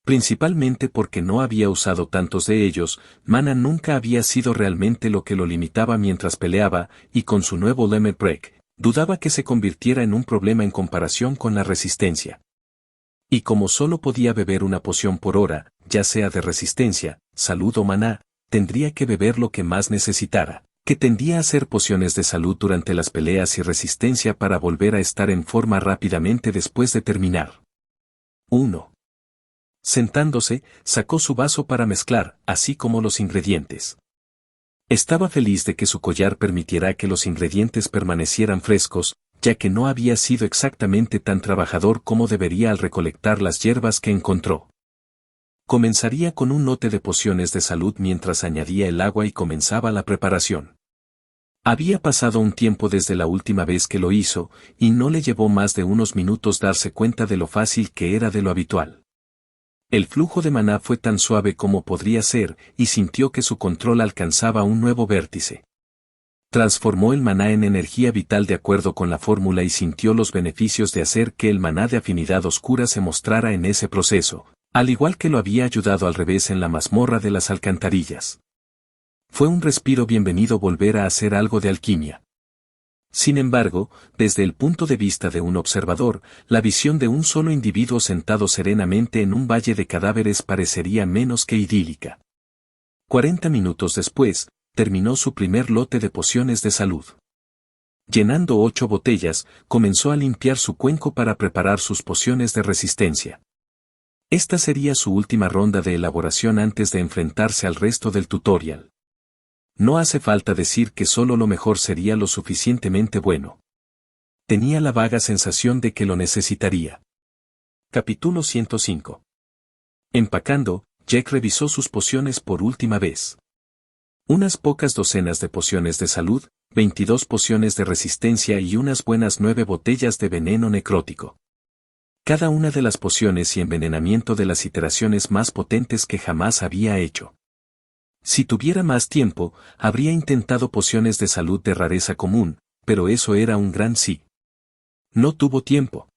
Principalmente porque no había usado tantos de ellos, Mana nunca había sido realmente lo que lo limitaba mientras peleaba, y con su nuevo Lemmer Break, dudaba que se convirtiera en un problema en comparación con la resistencia. Y como solo podía beber una poción por hora, ya sea de resistencia, salud o maná, tendría que beber lo que más necesitara, que tendía a hacer pociones de salud durante las peleas y resistencia para volver a estar en forma rápidamente después de terminar. 1. Sentándose, sacó su vaso para mezclar, así como los ingredientes. Estaba feliz de que su collar permitiera que los ingredientes permanecieran frescos, ya que no había sido exactamente tan trabajador como debería al recolectar las hierbas que encontró. Comenzaría con un lote de pociones de salud mientras añadía el agua y comenzaba la preparación. Había pasado un tiempo desde la última vez que lo hizo, y no le llevó más de unos minutos darse cuenta de lo fácil que era de lo habitual. El flujo de maná fue tan suave como podría ser, y sintió que su control alcanzaba un nuevo vértice. Transformó el maná en energía vital de acuerdo con la fórmula y sintió los beneficios de hacer que el maná de afinidad oscura se mostrara en ese proceso, al igual que lo había ayudado al revés en la mazmorra de las alcantarillas. Fue un respiro bienvenido volver a hacer algo de alquimia. Sin embargo, desde el punto de vista de un observador, la visión de un solo individuo sentado serenamente en un valle de cadáveres parecería menos que idílica. 40 minutos después, terminó su primer lote de pociones de salud. Llenando 8 botellas, comenzó a limpiar su cuenco para preparar sus pociones de resistencia. Esta sería su última ronda de elaboración antes de enfrentarse al resto del tutorial. No hace falta decir que solo lo mejor sería lo suficientemente bueno. Tenía la vaga sensación de que lo necesitaría. Capítulo 105. Empacando, Jack revisó sus pociones por última vez. Unas pocas docenas de pociones de salud, 22 pociones de resistencia y unas buenas 9 botellas de veneno necrótico. Cada una de las pociones y envenenamiento de las iteraciones más potentes que jamás había hecho. Si tuviera más tiempo, habría intentado pociones de salud de rareza común, pero eso era un gran sí. No tuvo tiempo.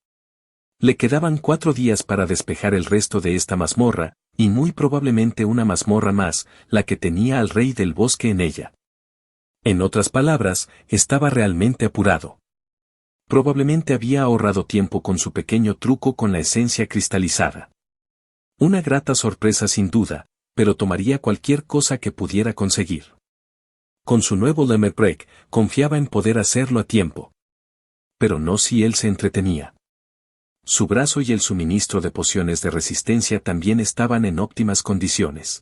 Le quedaban 4 días para despejar el resto de esta mazmorra, y muy probablemente una mazmorra más, la que tenía al rey del bosque en ella. En otras palabras, estaba realmente apurado. Probablemente había ahorrado tiempo con su pequeño truco con la esencia cristalizada. Una grata sorpresa sin duda, pero tomaría cualquier cosa que pudiera conseguir. Con su nuevo Lemmer Break, confiaba en poder hacerlo a tiempo. Pero no si él se entretenía. Su brazo y el suministro de pociones de resistencia también estaban en óptimas condiciones.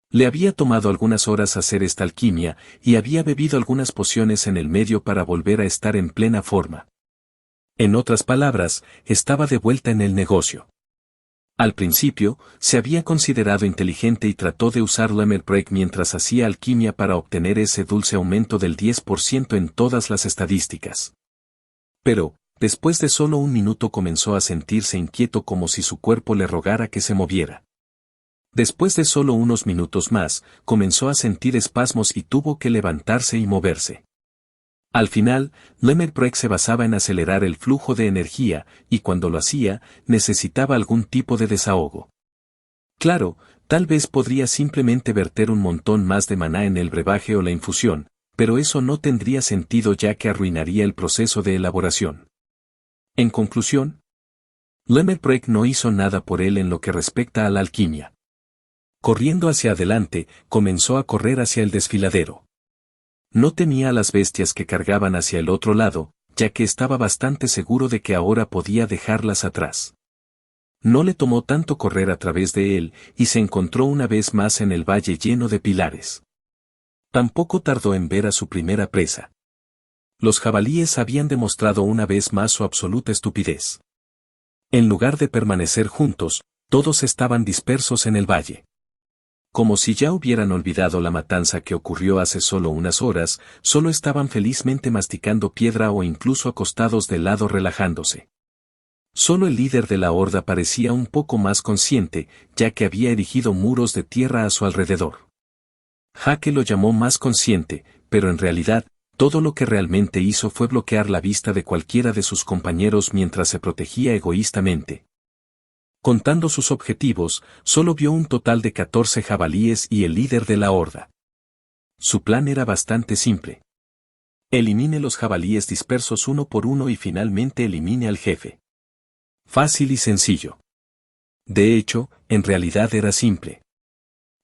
Le había tomado algunas horas hacer esta alquimia, y había bebido algunas pociones en el medio para volver a estar en plena forma. En otras palabras, estaba de vuelta en el negocio. Al principio, se había considerado inteligente y trató de usar Lemmer Break mientras hacía alquimia para obtener ese dulce aumento del 10% en todas las estadísticas. Pero, después de solo un minuto comenzó a sentirse inquieto como si su cuerpo le rogara que se moviera. Después de solo unos minutos más, comenzó a sentir espasmos y tuvo que levantarse y moverse. Al final, Lemmer Break se basaba en acelerar el flujo de energía, y cuando lo hacía, necesitaba algún tipo de desahogo. Claro, tal vez podría simplemente verter un montón más de maná en el brebaje o la infusión, pero eso no tendría sentido ya que arruinaría el proceso de elaboración. En conclusión, Lemmer Break no hizo nada por él en lo que respecta a la alquimia. Corriendo hacia adelante, comenzó a correr hacia el desfiladero. No temía a las bestias que cargaban hacia el otro lado, ya que estaba bastante seguro de que ahora podía dejarlas atrás. No le tomó tanto correr a través de él, y se encontró una vez más en el valle lleno de pilares. Tampoco tardó en ver a su primera presa. Los jabalíes habían demostrado una vez más su absoluta estupidez. En lugar de permanecer juntos, todos estaban dispersos en el valle. Como si ya hubieran olvidado la matanza que ocurrió hace solo unas horas, solo estaban felizmente masticando piedra o incluso acostados de lado relajándose. Solo el líder de la horda parecía un poco más consciente, ya que había erigido muros de tierra a su alrededor. Jake lo llamó más consciente, pero en realidad, todo lo que realmente hizo fue bloquear la vista de cualquiera de sus compañeros mientras se protegía egoístamente. Contando sus objetivos, solo vio un total de 14 jabalíes y el líder de la horda. Su plan era bastante simple. Elimine los jabalíes dispersos uno por uno y finalmente elimine al jefe. Fácil y sencillo. De hecho, en realidad era simple.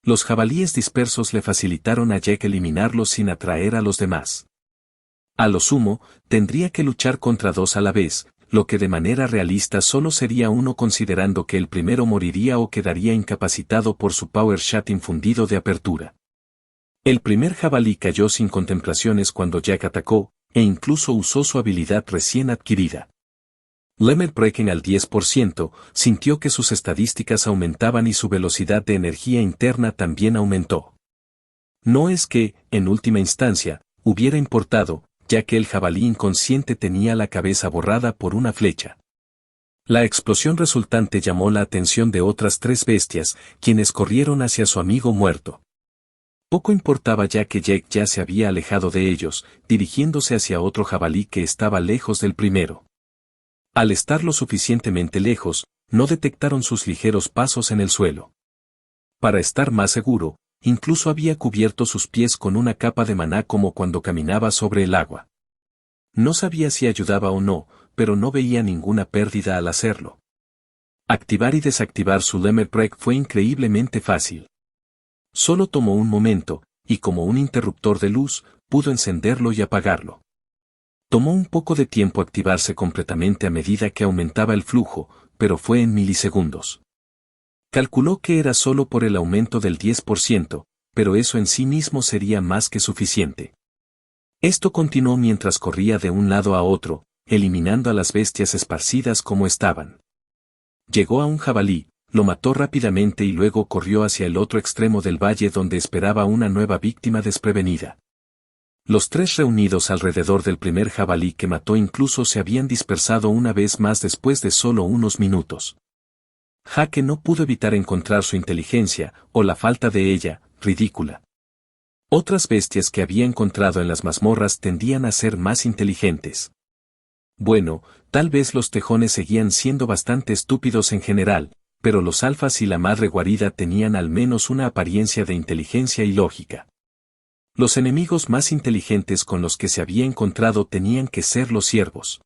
Los jabalíes dispersos le facilitaron a Jack eliminarlos sin atraer a los demás. A lo sumo, tendría que luchar contra dos a la vez, lo que de manera realista solo sería uno considerando que el primero moriría o quedaría incapacitado por su power shot infundido de apertura. El primer jabalí cayó sin contemplaciones cuando Jack atacó, e incluso usó su habilidad recién adquirida. Lemmer Breaking al 10%, sintió que sus estadísticas aumentaban y su velocidad de energía interna también aumentó. No es que, en última instancia, hubiera importado, ya que el jabalí inconsciente tenía la cabeza borrada por una flecha. La explosión resultante llamó la atención de otras 3 bestias, quienes corrieron hacia su amigo muerto. Poco importaba ya que Jack ya se había alejado de ellos, dirigiéndose hacia otro jabalí que estaba lejos del primero. Al estar lo suficientemente lejos, no detectaron sus ligeros pasos en el suelo. Para estar más seguro, incluso había cubierto sus pies con una capa de maná como cuando caminaba sobre el agua. No sabía si ayudaba o no, pero no veía ninguna pérdida al hacerlo. Activar y desactivar su Lemmer Break fue increíblemente fácil. Solo tomó un momento, y como un interruptor de luz, pudo encenderlo y apagarlo. Tomó un poco de tiempo activarse completamente a medida que aumentaba el flujo, pero fue en milisegundos. Calculó que era solo por el aumento del 10%, pero eso en sí mismo sería más que suficiente. Esto continuó mientras corría de un lado a otro, eliminando a las bestias esparcidas como estaban. Llegó a un jabalí, lo mató rápidamente y luego corrió hacia el otro extremo del valle donde esperaba una nueva víctima desprevenida. Los 3 reunidos alrededor del primer jabalí que mató incluso se habían dispersado una vez más después de solo unos minutos. Jake no pudo evitar encontrar su inteligencia, o la falta de ella, ridícula. Otras bestias que había encontrado en las mazmorras tendían a ser más inteligentes. Bueno, tal vez los tejones seguían siendo bastante estúpidos en general, pero los alfas y la madre guarida tenían al menos una apariencia de inteligencia y lógica. Los enemigos más inteligentes con los que se había encontrado tenían que ser los ciervos.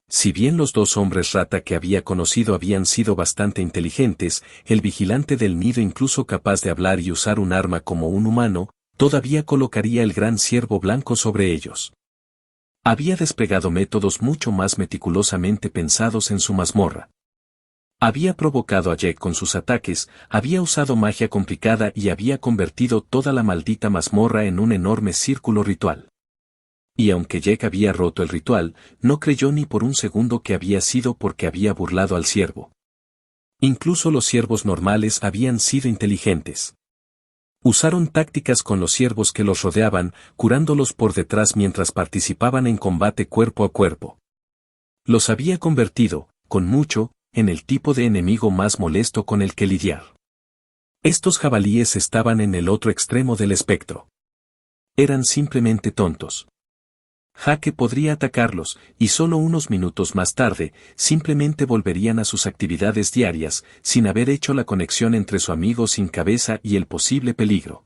Si bien los 2 hombres rata que había conocido habían sido bastante inteligentes, el vigilante del nido incluso capaz de hablar y usar un arma como un humano, todavía colocaría el gran ciervo blanco sobre ellos. Había desplegado métodos mucho más meticulosamente pensados en su mazmorra. Había provocado a Jack con sus ataques, había usado magia complicada y había convertido toda la maldita mazmorra en un enorme círculo ritual. Y aunque Jack había roto el ritual, no creyó ni por un segundo que había sido porque había burlado al ciervo. Incluso los ciervos normales habían sido inteligentes. Usaron tácticas con los ciervos que los rodeaban, curándolos por detrás mientras participaban en combate cuerpo a cuerpo. Los había convertido, con mucho, en el tipo de enemigo más molesto con el que lidiar. Estos jabalíes estaban en el otro extremo del espectro. Eran simplemente tontos. Jake podría atacarlos, y solo unos minutos más tarde, simplemente volverían a sus actividades diarias, sin haber hecho la conexión entre su amigo sin cabeza y el posible peligro.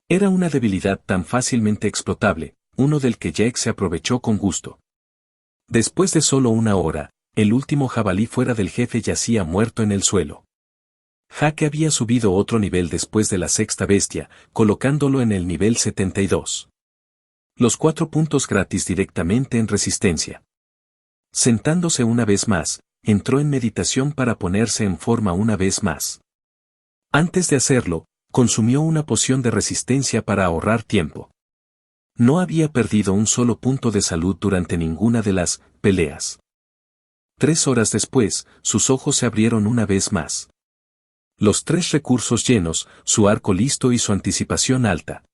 Era una debilidad tan fácilmente explotable, uno del que Jake se aprovechó con gusto. Después de solo una hora, el último jabalí fuera del jefe yacía muerto en el suelo. Jake había subido otro nivel después de la 6ª bestia, colocándolo en el nivel 72. Los 4 puntos gratis directamente en resistencia. Sentándose una vez más, entró en meditación para ponerse en forma una vez más. Antes de hacerlo, consumió una poción de resistencia para ahorrar tiempo. No había perdido un solo punto de salud durante ninguna de las peleas. 3 horas después, sus ojos se abrieron una vez más. Los 3 recursos llenos, su arco listo y su anticipación alta.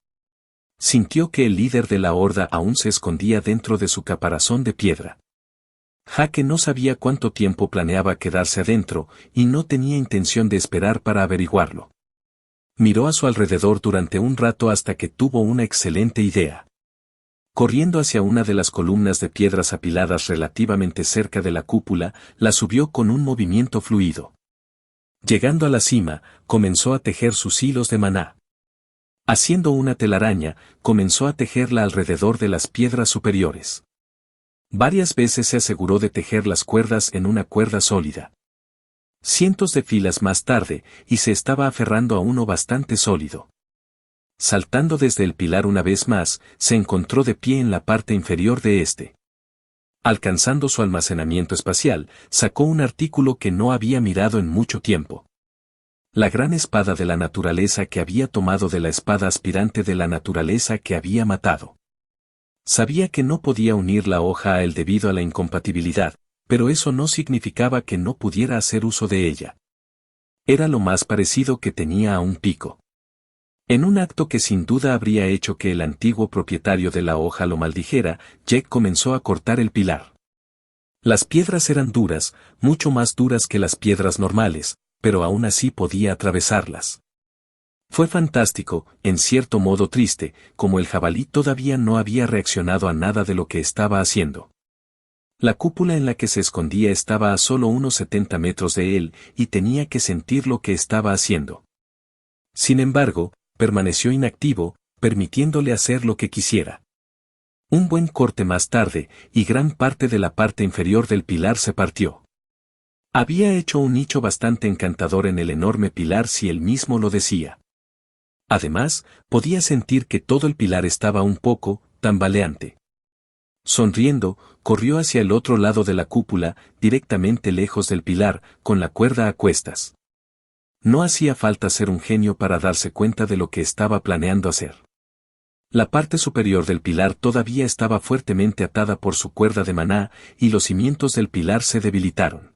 Sintió que el líder de la horda aún se escondía dentro de su caparazón de piedra. Hake no sabía cuánto tiempo planeaba quedarse adentro, y no tenía intención de esperar para averiguarlo. Miró a su alrededor durante un rato hasta que tuvo una excelente idea. Corriendo hacia una de las columnas de piedras apiladas relativamente cerca de la cúpula, la subió con un movimiento fluido. Llegando a la cima, comenzó a tejer sus hilos de maná. Haciendo una telaraña, comenzó a tejerla alrededor de las piedras superiores. Varias veces se aseguró de tejer las cuerdas en una cuerda sólida. Cientos de filas más tarde, y se estaba aferrando a uno bastante sólido. Saltando desde el pilar una vez más, se encontró de pie en la parte inferior de este. Alcanzando su almacenamiento espacial, sacó un artículo que no había mirado en mucho tiempo. La gran espada de la naturaleza que había tomado de la espada aspirante de la naturaleza que había matado. Sabía que no podía unir la hoja a él debido a la incompatibilidad, pero eso no significaba que no pudiera hacer uso de ella. Era lo más parecido que tenía a un pico. En un acto que sin duda habría hecho que el antiguo propietario de la hoja lo maldijera, Jack comenzó a cortar el pilar. Las piedras eran duras, mucho más duras que las piedras normales, pero aún así podía atravesarlas. Fue fantástico, en cierto modo triste, como el jabalí todavía no había reaccionado a nada de lo que estaba haciendo. La cúpula en la que se escondía estaba a solo unos 70 metros de él, y tenía que sentir lo que estaba haciendo. Sin embargo, permaneció inactivo, permitiéndole hacer lo que quisiera. Un buen corte más tarde, y gran parte de la parte inferior del pilar se partió. Había hecho un nicho bastante encantador en el enorme pilar si él mismo lo decía. Además, podía sentir que todo el pilar estaba un poco tambaleante. Sonriendo, corrió hacia el otro lado de la cúpula, directamente lejos del pilar, con la cuerda a cuestas. No hacía falta ser un genio para darse cuenta de lo que estaba planeando hacer. La parte superior del pilar todavía estaba fuertemente atada por su cuerda de maná, y los cimientos del pilar se debilitaron.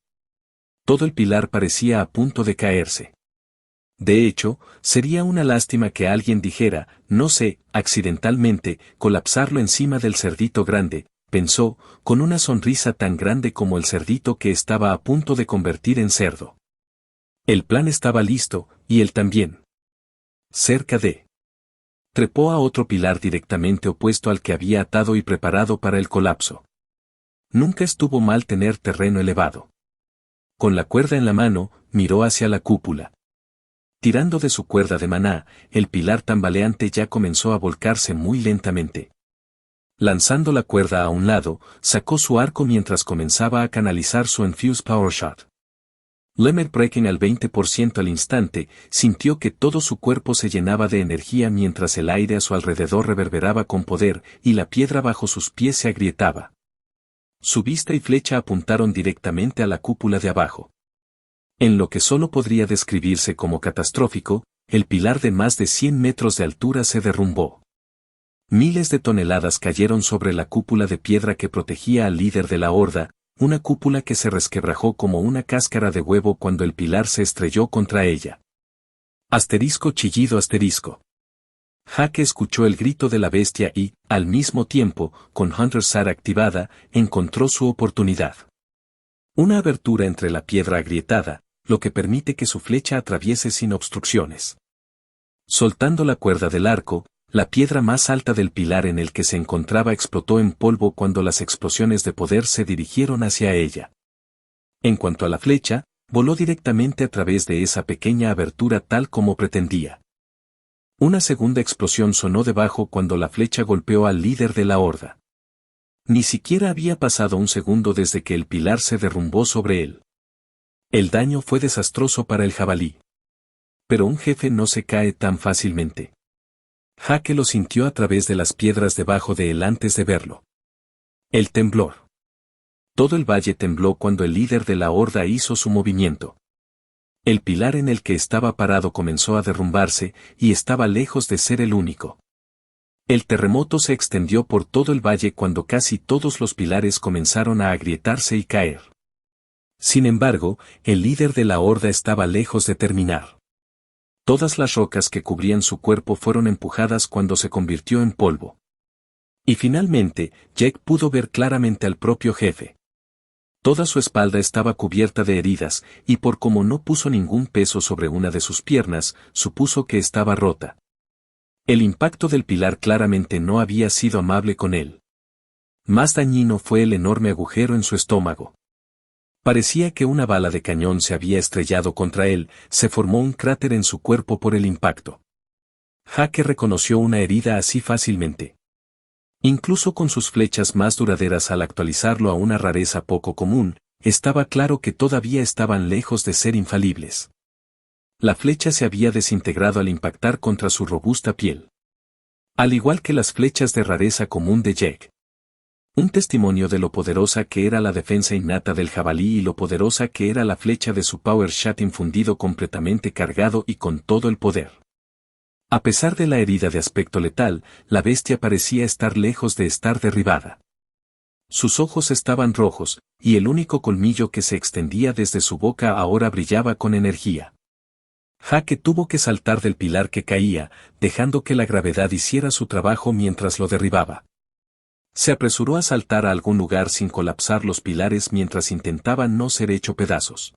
Todo el pilar parecía a punto de caerse. De hecho, sería una lástima que alguien dijera, no sé, accidentalmente, colapsarlo encima del cerdito grande, pensó, con una sonrisa tan grande como el cerdito que estaba a punto de convertir en cerdo. El plan estaba listo, y él también. Cerca de. Trepó a otro pilar directamente opuesto al que había atado y preparado para el colapso. Nunca estuvo mal tener terreno elevado. Con la cuerda en la mano, miró hacia la cúpula. Tirando de su cuerda de maná, el pilar tambaleante ya comenzó a volcarse muy lentamente. Lanzando la cuerda a un lado, sacó su arco mientras comenzaba a canalizar su Infuse Power Shot. Lemmer Breaking al 20% al instante, sintió que todo su cuerpo se llenaba de energía mientras el aire a su alrededor reverberaba con poder y la piedra bajo sus pies se agrietaba. Su vista y flecha apuntaron directamente a la cúpula de abajo. En lo que solo podría describirse como catastrófico, el pilar de más de 100 metros de altura se derrumbó. Miles de toneladas cayeron sobre la cúpula de piedra que protegía al líder de la horda, una cúpula que se resquebrajó como una cáscara de huevo cuando el pilar se estrelló contra ella. Asterisco chillido asterisco. Hake escuchó el grito de la bestia y, al mismo tiempo, con Hunter Sar activada, encontró su oportunidad. Una abertura entre la piedra agrietada, lo que permite que su flecha atraviese sin obstrucciones. Soltando la cuerda del arco, la piedra más alta del pilar en el que se encontraba explotó en polvo cuando las explosiones de poder se dirigieron hacia ella. En cuanto a la flecha, voló directamente a través de esa pequeña abertura tal como pretendía. Una segunda explosión sonó debajo cuando la flecha golpeó al líder de la horda. Ni siquiera había pasado un segundo desde que el pilar se derrumbó sobre él. El daño fue desastroso para el jabalí. Pero un jefe no se cae tan fácilmente. Jake lo sintió a través de las piedras debajo de él antes de verlo. El temblor. Todo el valle tembló cuando el líder de la horda hizo su movimiento. El pilar en el que estaba parado comenzó a derrumbarse, y estaba lejos de ser el único. El terremoto se extendió por todo el valle cuando casi todos los pilares comenzaron a agrietarse y caer. Sin embargo, el líder de la horda estaba lejos de terminar. Todas las rocas que cubrían su cuerpo fueron empujadas cuando se convirtió en polvo. Y finalmente, Jake pudo ver claramente al propio jefe. Toda su espalda estaba cubierta de heridas, y por como no puso ningún peso sobre una de sus piernas, supuso que estaba rota. El impacto del pilar claramente no había sido amable con él. Más dañino fue el enorme agujero en su estómago. Parecía que una bala de cañón se había estrellado contra él, se formó un cráter en su cuerpo por el impacto. Jake reconoció una herida así fácilmente. Incluso con sus flechas más duraderas al actualizarlo a una rareza poco común, estaba claro que todavía estaban lejos de ser infalibles. La flecha se había desintegrado al impactar contra su robusta piel. Al igual que las flechas de rareza común de Jake. Un testimonio de lo poderosa que era la defensa innata del jabalí y lo poderosa que era la flecha de su Power Shot infundido completamente cargado y con todo el poder. A pesar de la herida de aspecto letal, la bestia parecía estar lejos de estar derribada. Sus ojos estaban rojos, y el único colmillo que se extendía desde su boca ahora brillaba con energía. Jake tuvo que saltar del pilar que caía, dejando que la gravedad hiciera su trabajo mientras lo derribaba. Se apresuró a saltar a algún lugar sin colapsar los pilares mientras intentaba no ser hecho pedazos.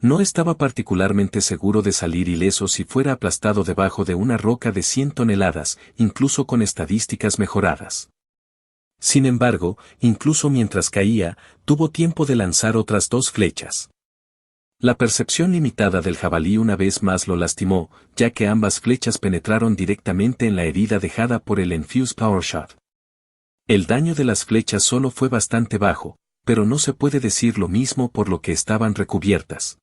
No estaba particularmente seguro de salir ileso si fuera aplastado debajo de una roca de 100 toneladas, incluso con estadísticas mejoradas. Sin embargo, incluso mientras caía, tuvo tiempo de lanzar otras 2 flechas. La percepción limitada del jabalí una vez más lo lastimó, ya que ambas flechas penetraron directamente en la herida dejada por el Enfused Power Shot. El daño de las flechas solo fue bastante bajo, pero no se puede decir lo mismo por lo que estaban recubiertas.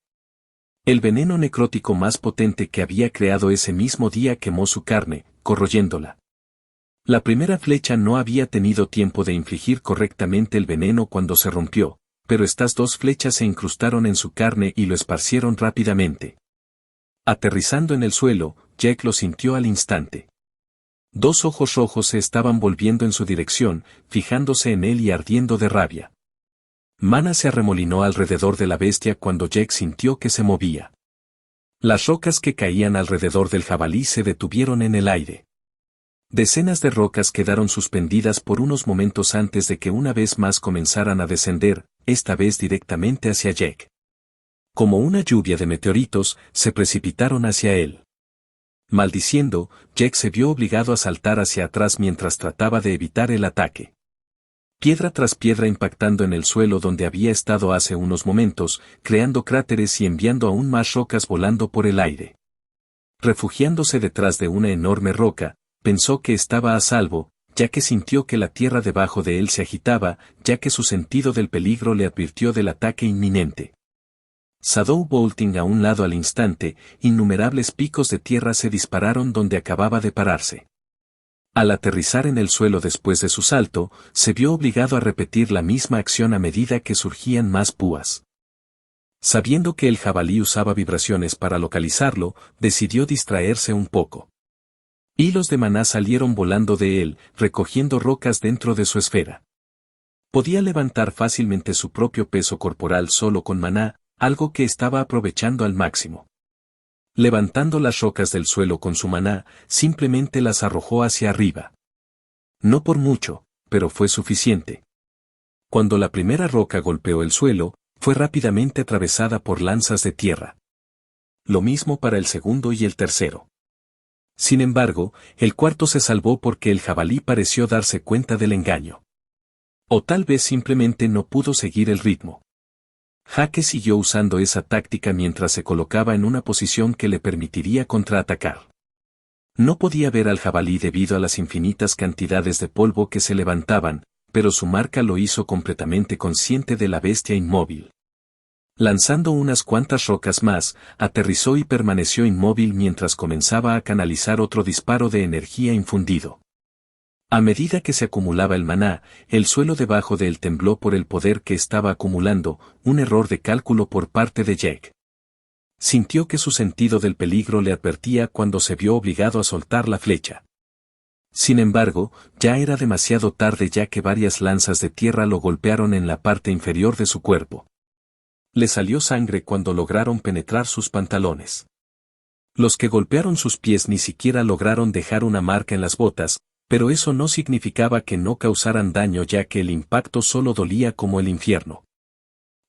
El veneno necrótico más potente que había creado ese mismo día quemó su carne, corroyéndola. La primera flecha no había tenido tiempo de infligir correctamente el veneno cuando se rompió, pero estas 2 flechas se incrustaron en su carne y lo esparcieron rápidamente. Aterrizando en el suelo, Jake lo sintió al instante. 2 ojos rojos se estaban volviendo en su dirección, fijándose en él y ardiendo de rabia. Mana se arremolinó alrededor de la bestia cuando Jake sintió que se movía. Las rocas que caían alrededor del jabalí se detuvieron en el aire. Decenas de rocas quedaron suspendidas por unos momentos antes de que una vez más comenzaran a descender, esta vez directamente hacia Jake. Como una lluvia de meteoritos, se precipitaron hacia él. Maldiciendo, Jake se vio obligado a saltar hacia atrás mientras trataba de evitar el ataque. Piedra tras piedra impactando en el suelo donde había estado hace unos momentos, creando cráteres y enviando aún más rocas volando por el aire. Refugiándose detrás de una enorme roca, pensó que estaba a salvo, ya que sintió que la tierra debajo de él se agitaba, ya que su sentido del peligro le advirtió del ataque inminente. Shadow bolting a un lado al instante, innumerables picos de tierra se dispararon donde acababa de pararse. Al aterrizar en el suelo después de su salto, se vio obligado a repetir la misma acción a medida que surgían más púas. Sabiendo que el jabalí usaba vibraciones para localizarlo, decidió distraerse un poco. Hilos de maná salieron volando de él, recogiendo rocas dentro de su esfera. Podía levantar fácilmente su propio peso corporal solo con maná, algo que estaba aprovechando al máximo. Levantando las rocas del suelo con su maná, simplemente las arrojó hacia arriba. No por mucho, pero fue suficiente. Cuando la primera roca golpeó el suelo, fue rápidamente atravesada por lanzas de tierra. Lo mismo para el segundo y el tercero. Sin embargo, el cuarto se salvó porque el jabalí pareció darse cuenta del engaño. O tal vez simplemente no pudo seguir el ritmo. Jake siguió usando esa táctica mientras se colocaba en una posición que le permitiría contraatacar. No podía ver al jabalí debido a las infinitas cantidades de polvo que se levantaban, pero su marca lo hizo completamente consciente de la bestia inmóvil. Lanzando unas cuantas rocas más, aterrizó y permaneció inmóvil mientras comenzaba a canalizar otro disparo de energía infundido. A medida que se acumulaba el maná, el suelo debajo de él tembló por el poder que estaba acumulando, un error de cálculo por parte de Jack. Sintió que su sentido del peligro le advertía cuando se vio obligado a soltar la flecha. Sin embargo, ya era demasiado tarde ya que varias lanzas de tierra lo golpearon en la parte inferior de su cuerpo. Le salió sangre cuando lograron penetrar sus pantalones. Los que golpearon sus pies ni siquiera lograron dejar una marca en las botas, pero eso no significaba que no causaran daño ya que el impacto solo dolía como el infierno.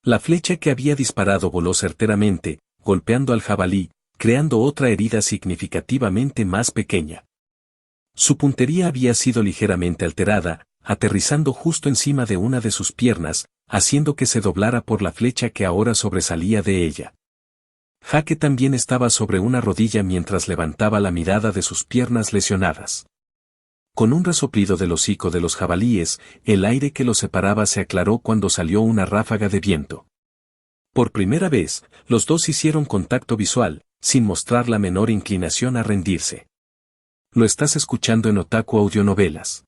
La flecha que había disparado voló certeramente, golpeando al jabalí, creando otra herida significativamente más pequeña. Su puntería había sido ligeramente alterada, aterrizando justo encima de una de sus piernas, haciendo que se doblara por la flecha que ahora sobresalía de ella. Jake también estaba sobre una rodilla mientras levantaba la mirada de sus piernas lesionadas. Con un resoplido del hocico de los jabalíes, el aire que los separaba se aclaró cuando salió una ráfaga de viento. Por primera vez, los dos hicieron contacto visual, sin mostrar la menor inclinación a rendirse. Lo estás escuchando en Otaku Audionovelas.